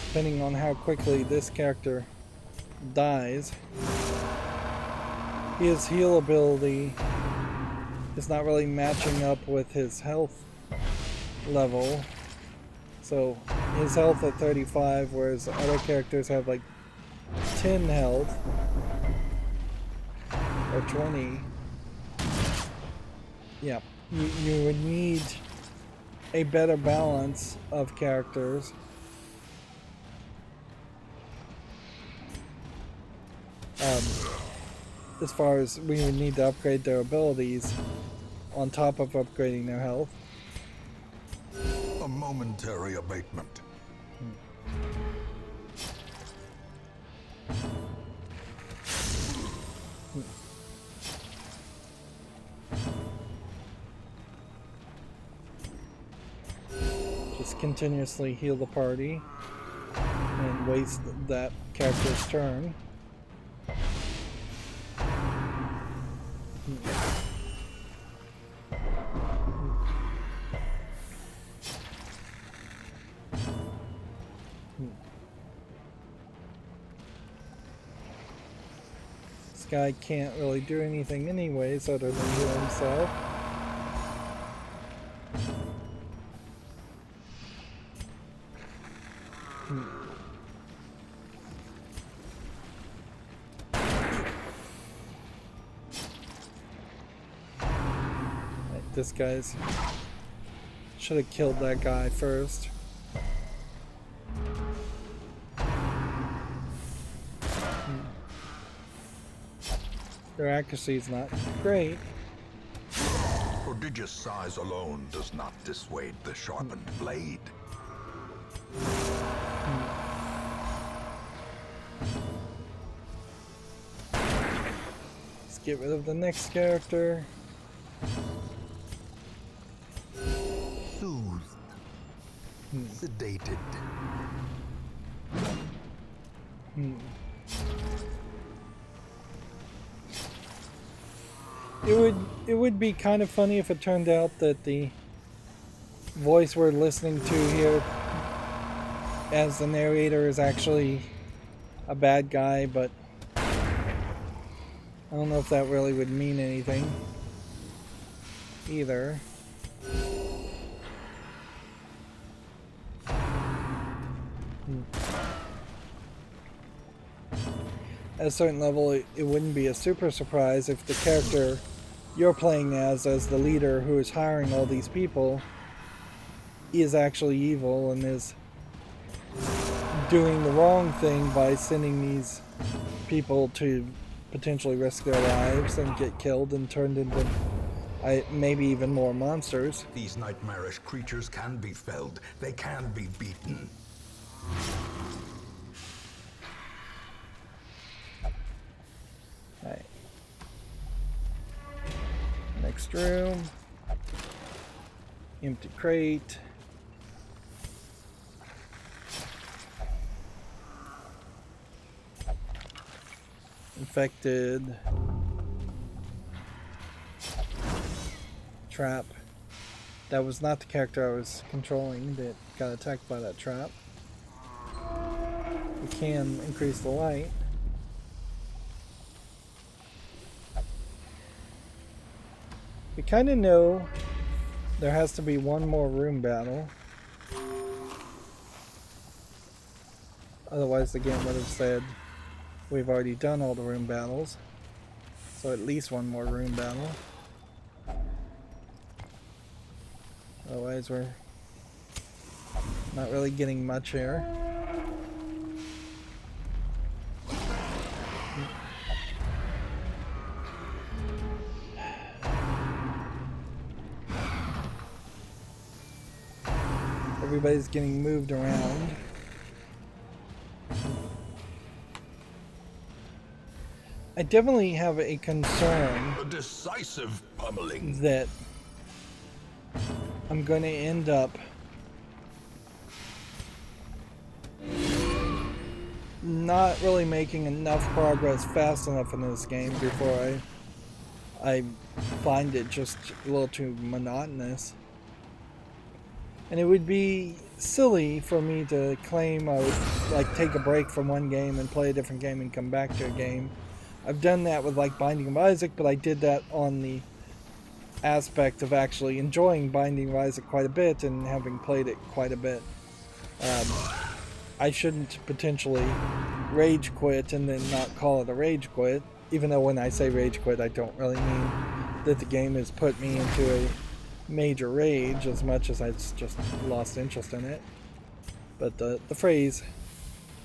Depending on how quickly this character dies, his heal ability is not really matching up with his health level. So his health at 35, whereas other characters have like 10 health or 20. Yeah, you would need a better balance of characters. As far as we would need to upgrade their abilities on top of upgrading their health. A momentary abatement. Just continuously heal the party and waste that character's turn. This guy can't really do anything anyways other than heal himself. this guy's... Should have killed that guy first. Their accuracy is not great. Prodigious size alone does not dissuade the sharpened blade. Let's get rid of the next character. Soothed. Sedated. It would be kind of funny if it turned out that the voice we're listening to here as the narrator is actually a bad guy, but I don't know if that really would mean anything either. At a certain level, it wouldn't be a super surprise if the character you're playing as the leader who is hiring all these people is actually evil and is doing the wrong thing by sending these people to potentially risk their lives and get killed and turned into maybe even more monsters. These nightmarish creatures can be felled. They can be beaten. Right. Next room. Empty crate. Infected. Trap. That was not the character I was controlling that got attacked by that trap. We can increase the light. We kind of know there has to be one more room battle. Otherwise the game would have said we've already done all the room battles. So at least one more room battle. Otherwise we're not really getting much here. Everybody's getting moved around. I definitely have a concern A decisive pummeling. that I'm going to end up not really making enough progress fast enough in this game before I find it just a little too monotonous. And it would be silly for me to claim I would like take a break from one game and play a different game and come back to a game. I've done that with like Binding of Isaac, but I did that on the aspect of actually enjoying Binding of Isaac quite a bit and having played it quite a bit. I shouldn't potentially rage quit and then not call it a rage quit, even though when I say rage quit I don't really mean that the game has put me into a major rage as much as I just lost interest in it. But the phrase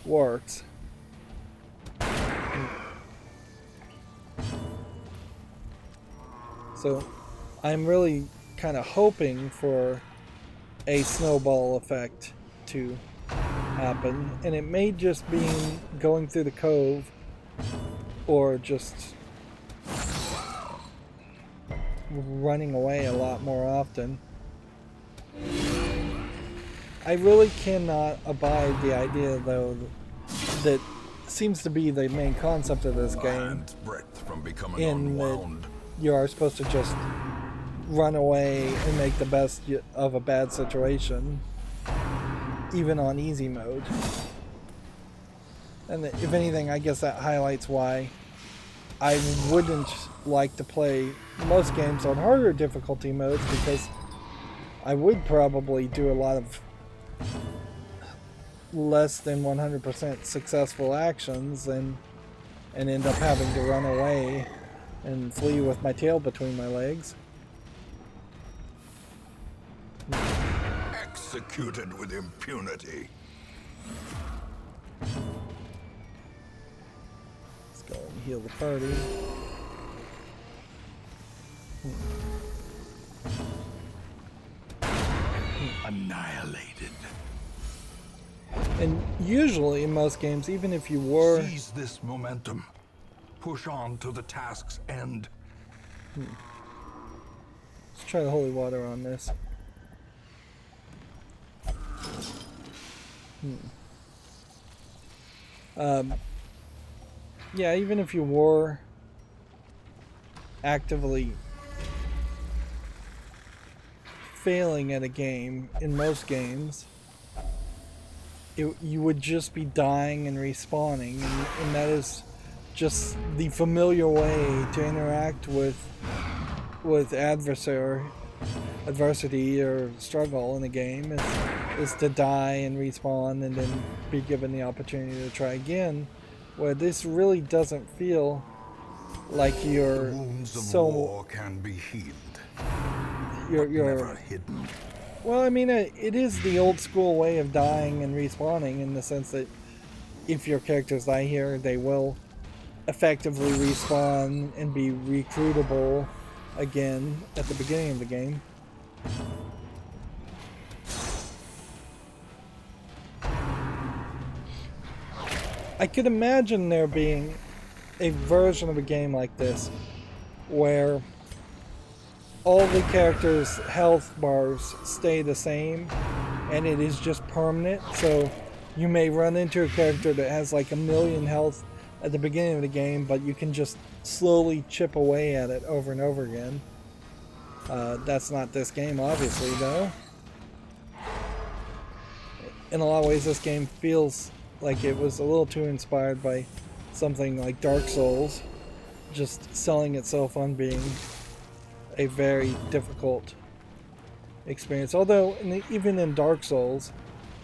works. So I'm really kind of hoping for a snowball effect to happen, and it may just be going through the cove or just running away a lot more often. I really cannot abide the idea, though, that seems to be the main concept of this game, From becoming in that unwound. you are supposed to just run away and make the best of a bad situation, even on easy mode. And if anything, I guess that highlights why I wouldn't like to play most games on harder difficulty modes, because I would probably do a lot of less than 100% successful actions and end up having to run away and flee with my tail between my legs. executed with impunity. Let's go and heal the party. Annihilated. And usually in most games, even if you were... Seize this momentum. Push on to the task's end. Let's try the holy water on this. Yeah, even if you were actively failing at a game, in most games, you would just be dying and respawning, and that is just the familiar way to interact with adversity or struggle in a game is to die and respawn and then be given the opportunity to try again, where this really doesn't feel like you're The wounds of so war can be healed. you're Never hidden. well, I mean, it is the old school way of dying and respawning, in the sense that if your characters die here, they will effectively respawn and be recruitable again at the beginning of the game. I could imagine there being a version of a game like this where all the characters' health bars stay the same and it is just permanent. So you may run into a character that has like 1,000,000 health at the beginning of the game, but you can just slowly chip away at it over and over again. That's not this game, obviously, though. In a lot of ways, this game feels like it was a little too inspired by something like Dark Souls, just selling itself on being a very difficult experience. Although, even in Dark Souls,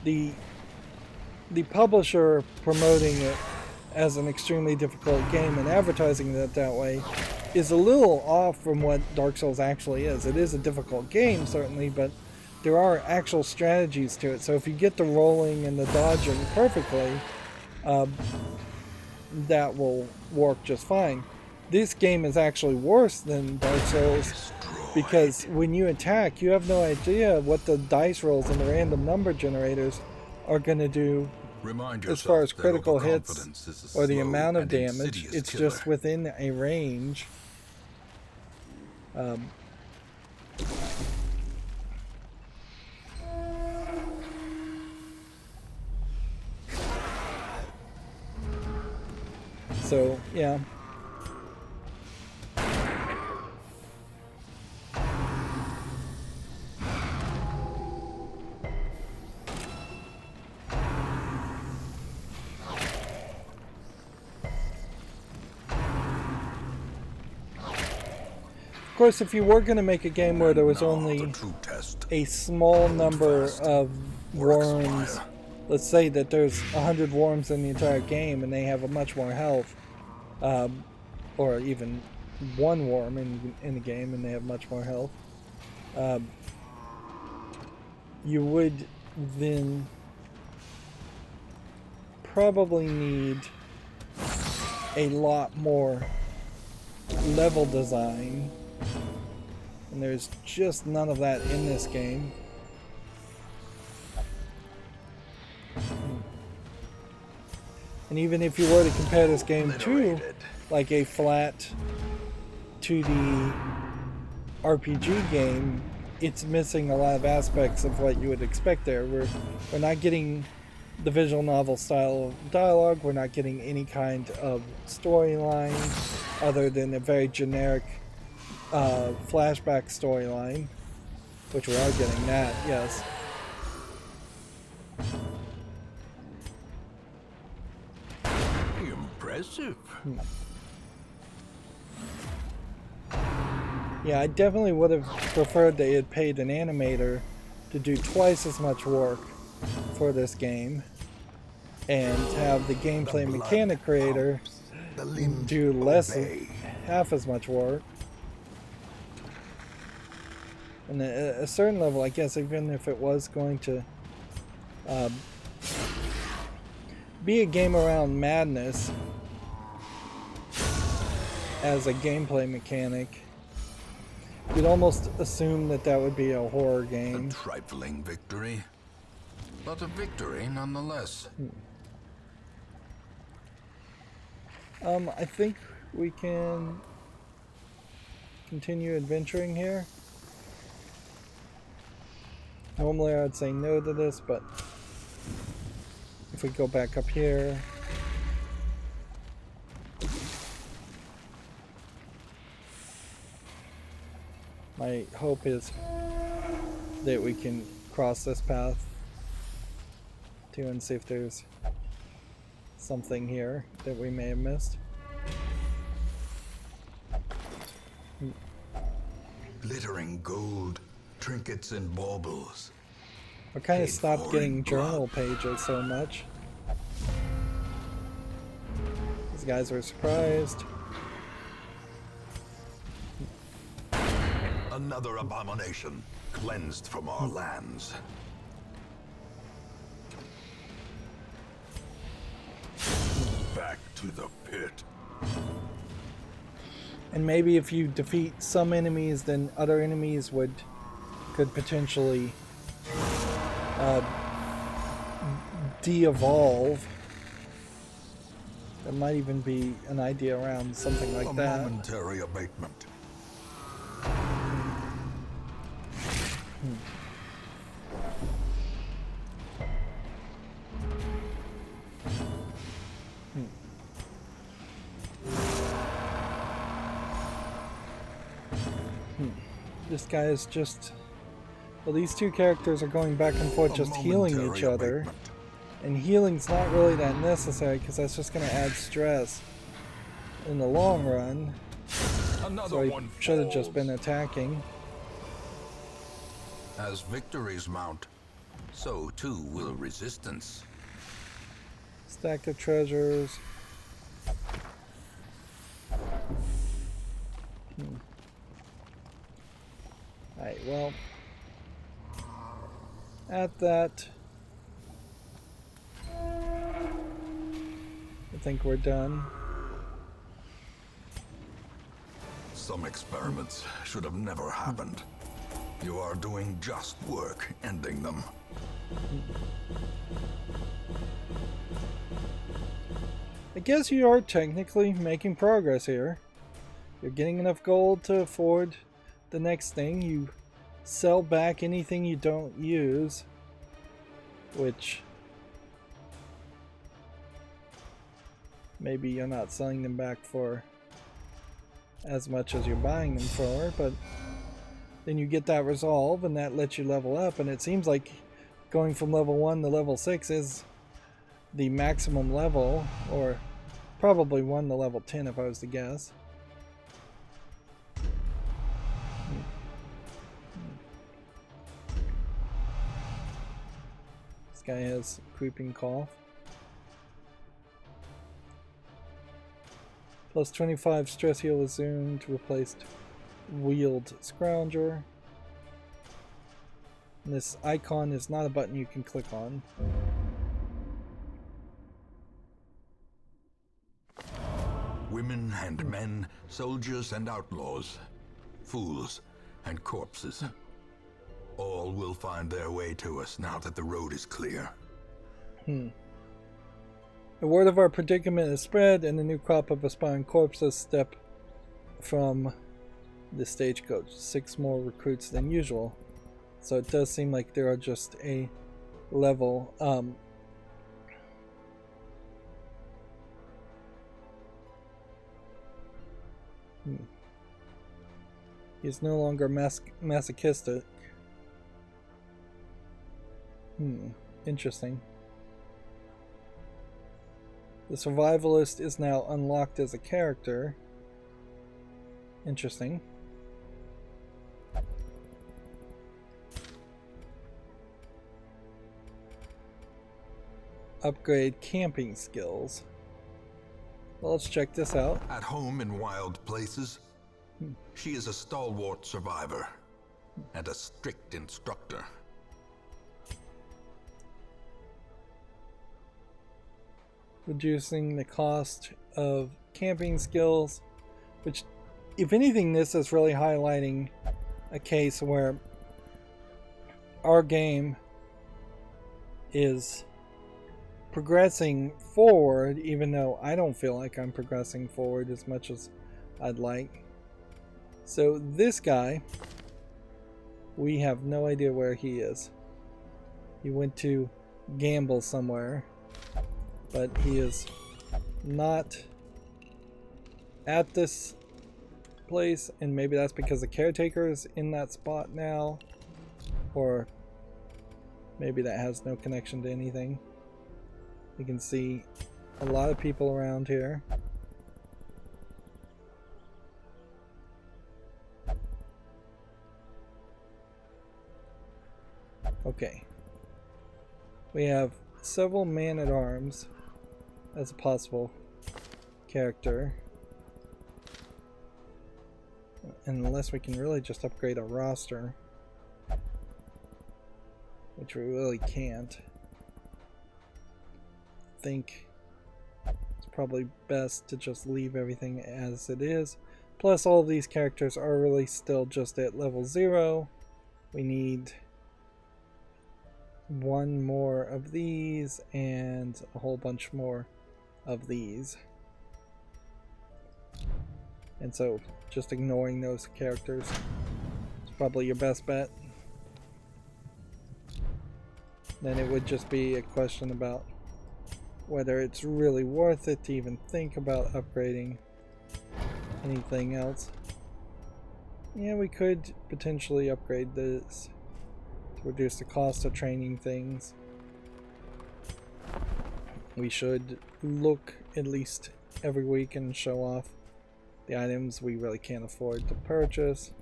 the publisher promoting it as an extremely difficult game and advertising it that way is a little off from what Dark Souls actually is. It is a difficult game, certainly, but there are actual strategies to it. So if you get the rolling and the dodging perfectly, that will work just fine. This game is actually worse than Dark Souls because when you attack, you have no idea what the dice rolls and the random number generators are going to do as far as critical hits or the amount of damage. It's just within a range. So, yeah. Of course, if you were going to make a game where there was only a small number of worms, let's say that there's 100 worms in the entire game and they have a much more health, or even one worm in the game and they have much more health, you would then probably need a lot more level design, and there's just none of that in this game. And even if you were to compare this game to like a flat 2D RPG game, it's missing a lot of aspects of what you would expect there. We're not getting the visual novel style of dialogue, we're not getting any kind of storyline other than a very generic flashback storyline, which we are getting that, yes. Impressive. Yeah, I definitely would have preferred they had paid an animator to do twice as much work for this game and have the gameplay mechanic creator do less than half as much work. And at a certain level, I guess, even if it was going to be a game around madness as a gameplay mechanic, you'd almost assume that that would be a horror game. A trifling victory, but a victory nonetheless. I think we can continue adventuring here. Normally I'd say no to this, but if we go back up here, my hope is that we can cross this path too and see if there's something here that we may have missed. Glittering gold, trinkets and baubles. I kind of Paid stopped for getting in journal blood. pages so much. These guys were surprised. Another abomination, cleansed from our lands. Back to the pit. And maybe if you defeat some enemies, then other enemies could potentially de-evolve. There might even be an idea around something like that. A momentary abatement. This guy is just... Well, these two characters are going back and forth just healing each other. Abatement. And healing's not really that necessary because that's just going to add stress in the long run. Another So he one should have just falls. been attacking. As victories mount, so too will resistance. Stack of treasures. Alright, well, at that, I think we're done. Some experiments should have never happened. You are doing just work ending them. I guess you are technically making progress here. You're getting enough gold to afford the next thing. You sell back anything you don't use, which maybe you're not selling them back for as much as you're buying them for, but then you get that resolve and that lets you level up, and it seems like going from level 1 to level 6 is the maximum level, or probably 1 to level 10 if I was to guess. This guy has creeping cough. Plus 25 stress heal assumed, replaced wheeled scrounger. And this icon is not a button you can click on. Women and men, soldiers and outlaws, fools and corpses. All will find their way to us now that the road is clear. The word of our predicament is spread, and the new crop of aspiring corpses step from the stagecoach. 6 more recruits than usual. So it does seem like there are just a level. He's no longer masochistic. Interesting. The survivalist is now unlocked as a character. Interesting. Upgrade camping skills. Well, let's check this out. At home in wild places, she is a stalwart survivor and a strict instructor. reducing the cost of camping skills, which, if anything, this is really highlighting a case where our game is progressing forward, even though I don't feel like I'm progressing forward as much as I'd like. So this guy, we have no idea where he is. He went to gamble somewhere, but he is not at this place, and maybe that's because the caretaker is in that spot now, or maybe that has no connection to anything. You can see a lot of people around here. Okay. We have several man-at-arms as a possible character. Unless we can really just upgrade our roster, which we really can't. I think it's probably best to just leave everything as it is. Plus, all of these characters are really still just at level 0. We need one more of these and a whole bunch more of these. And so just ignoring those characters is probably your best bet. Then it would just be a question about whether it's really worth it to even think about upgrading anything else. Yeah, we could potentially upgrade this to reduce the cost of training things. We should look at least every week and show off the items we really can't afford to purchase.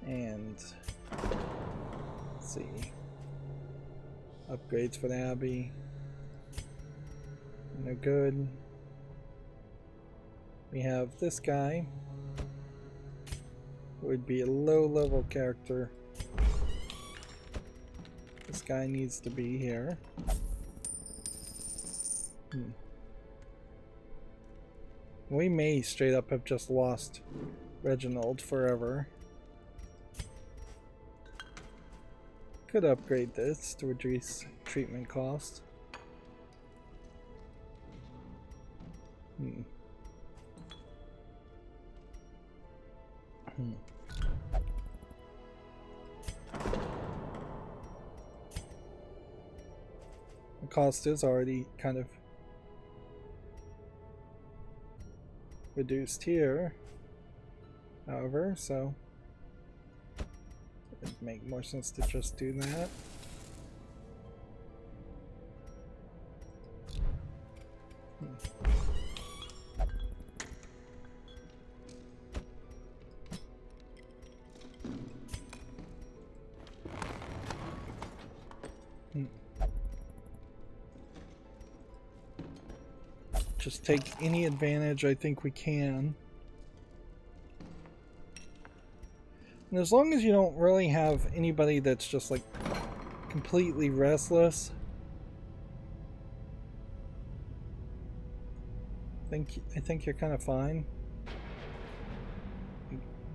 And let's see. Upgrades for the Abbey. No good. We have this guy. Who would be a low level character. This guy needs to be here. We may straight up have just lost Reginald forever. Could upgrade this to reduce treatment cost. The cost is already kind of reduced here, however, so it'd make more sense to just do that. Just take any advantage I think we can. And as long as you don't really have anybody that's just like completely restless, I think you're kind of fine.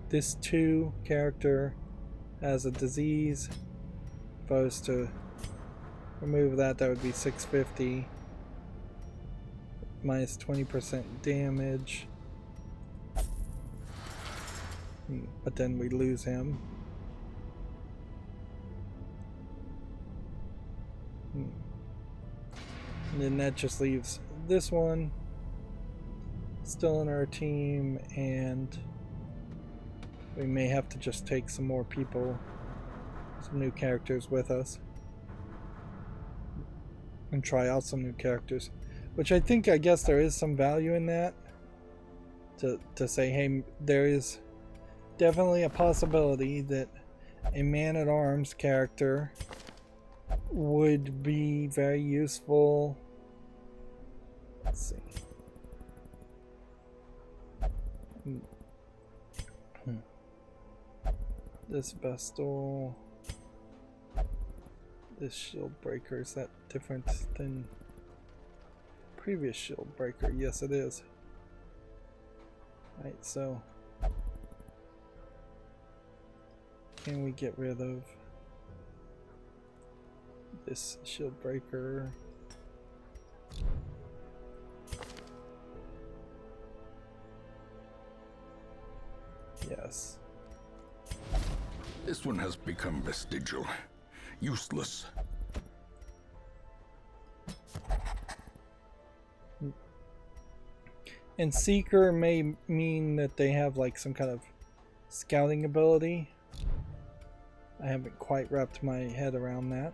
This 2 character has a disease. If I was to remove that, that would be 650. Minus 20% damage. But then we lose him. And then that just leaves this one still in our team, and we may have to just take some more people, some new characters with us, and try out some new characters. Which I guess there is some value in that. To say, hey, there is definitely a possibility that a man-at-arms character would be very useful. Let's see. This Vestal. This shield breaker, is that different than previous shield breaker? Yes, it is. Right, so can we get rid of this shield breaker? Yes. This one has become vestigial, useless. And Seeker may mean that they have like some kind of scouting ability. I haven't quite wrapped my head around that.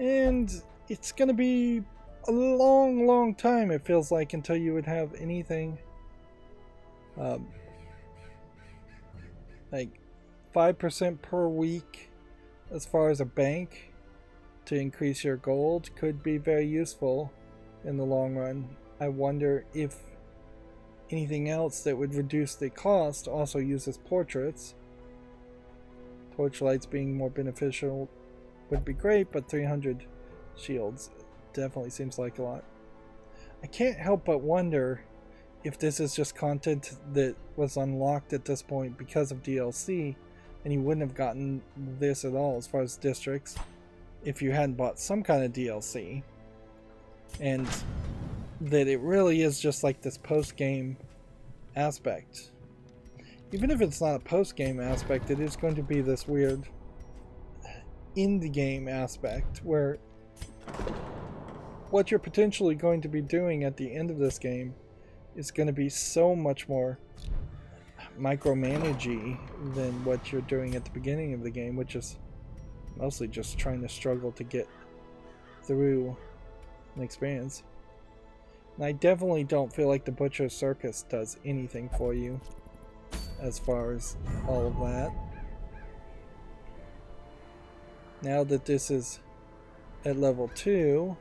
And it's gonna be a long time, it feels like, until you would have anything like 5% per week as far as a bank to increase your gold could be very useful in the long run. I wonder if anything else that would reduce the cost also uses portraits. Torchlights being more beneficial would be great, but 300 shields definitely seems like a lot. I can't help but wonder if this is just content that was unlocked at this point because of DLC, and you wouldn't have gotten this at all as far as districts if you hadn't bought some kind of DLC. And that it really is just like this post-game aspect. Even if it's not a post-game aspect, it is going to be this weird in-the-game aspect where what you're potentially going to be doing at the end of this game is going to be so much more micromanagey than what you're doing at the beginning of the game, which is mostly just trying to struggle to get through an experience. And I definitely don't feel like the Butcher's Circus does anything for you as far as all of that. Now that this is at level 2,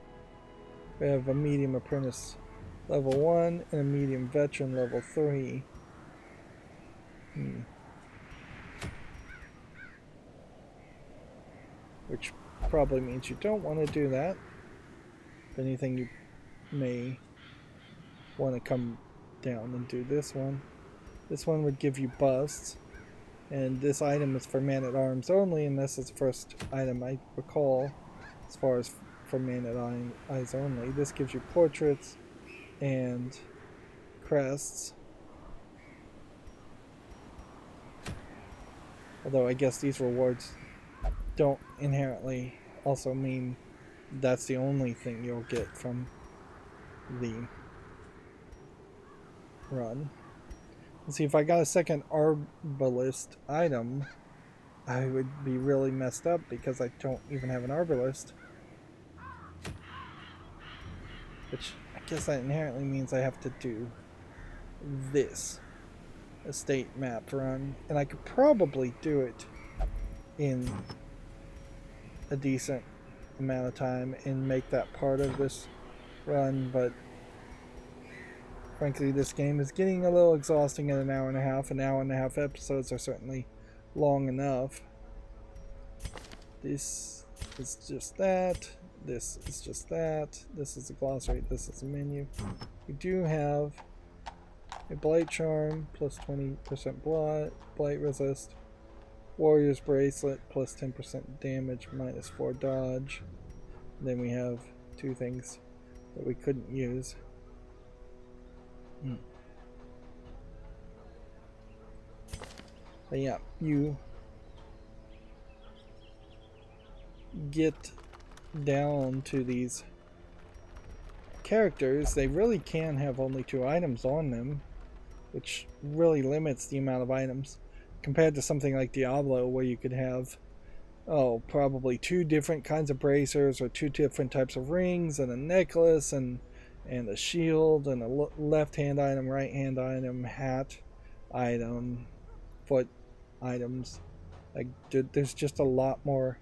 we have a medium apprentice level 1 and a medium veteran level 3. Which probably means you don't want to do that. If anything, you may want to come down and do this one. This one would give you busts, and this item is for man-at-arms only, and this is the first item I recall as far as for man-at-eyes only. This gives you portraits and crests, although I guess these rewards don't inherently also mean that's the only thing you'll get from the run. Let's see, if I got a second arbalist item, I would be really messed up because I don't even have an arbalist. Which I guess that inherently means I have to do this estate map run. And I could probably do it in a decent amount of time and make that part of this run, but frankly this game is getting a little exhausting at an hour and a half. An hour and a half episodes are certainly long enough. This is just that. This is just that. This is a glossary. This is a menu. We do have a blight charm plus 20% blight resist. Warrior's bracelet plus 10% damage minus 4 dodge. And then we have two things that we couldn't use. But yeah, you get down to these characters, they really can have only 2 items on them, which really limits the amount of items compared to something like Diablo, where you could have probably 2 different kinds of bracers or 2 different types of rings and a necklace and a shield and a left hand item, right hand item, hat item, foot items. Like, there's just a lot more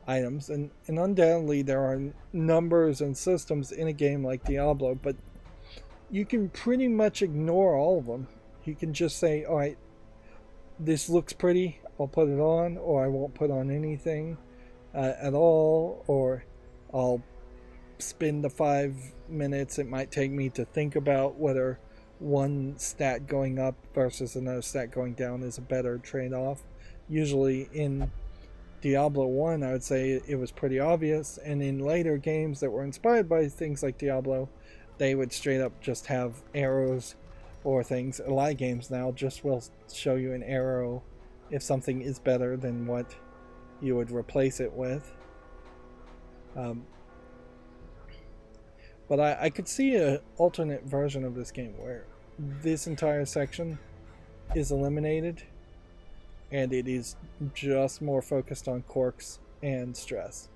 items, and undoubtedly there are numbers and systems in a game like Diablo, but you can pretty much ignore all of them. You can just say, alright, this looks pretty, I'll put it on, or I won't put on anything, at all, or I'll spend the 5 minutes it might take me to think about whether one stat going up versus another stat going down is a better trade-off. Usually in Diablo 1, I would say it was pretty obvious, and in later games that were inspired by things like Diablo, they would straight up just have arrows or things. A lot of games now just will show you an arrow if something is better than what you would replace it with. But I could see an alternate version of this game where this entire section is eliminated and it is just more focused on quirks and stress.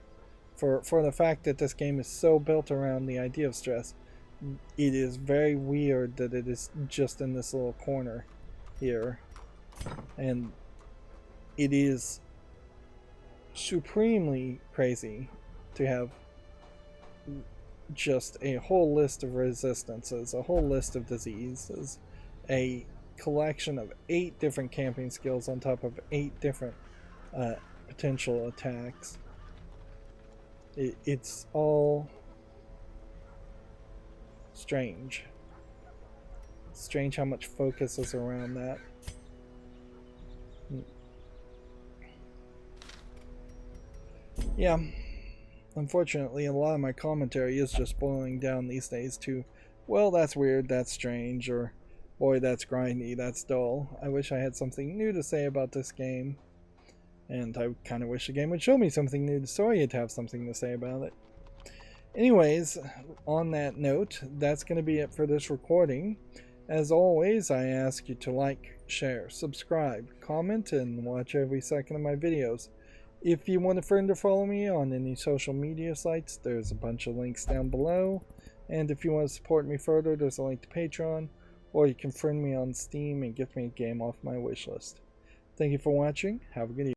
For the fact that this game is so built around the idea of stress, it is very weird that it is just in this little corner here. And it is supremely crazy to have just a whole list of resistances, a whole list of diseases, a collection of 8 different camping skills on top of 8 different potential attacks. It's all strange. Strange how much focus is around that. Yeah, unfortunately, a lot of my commentary is just boiling down these days to, well, that's weird, that's strange, or boy, that's grindy, that's dull. I wish I had something new to say about this game, and I kind of wish the game would show me something new so I'd have something to say about it. Anyways, on that note, that's going to be it for this recording. As always, I ask you to like, share, subscribe, comment, and watch every second of my videos. If you want a friend to follow me on any social media sites, there's a bunch of links down below. And if you want to support me further, there's a link to Patreon, or you can friend me on Steam and get me a game off my wishlist. Thank you for watching. Have a good evening.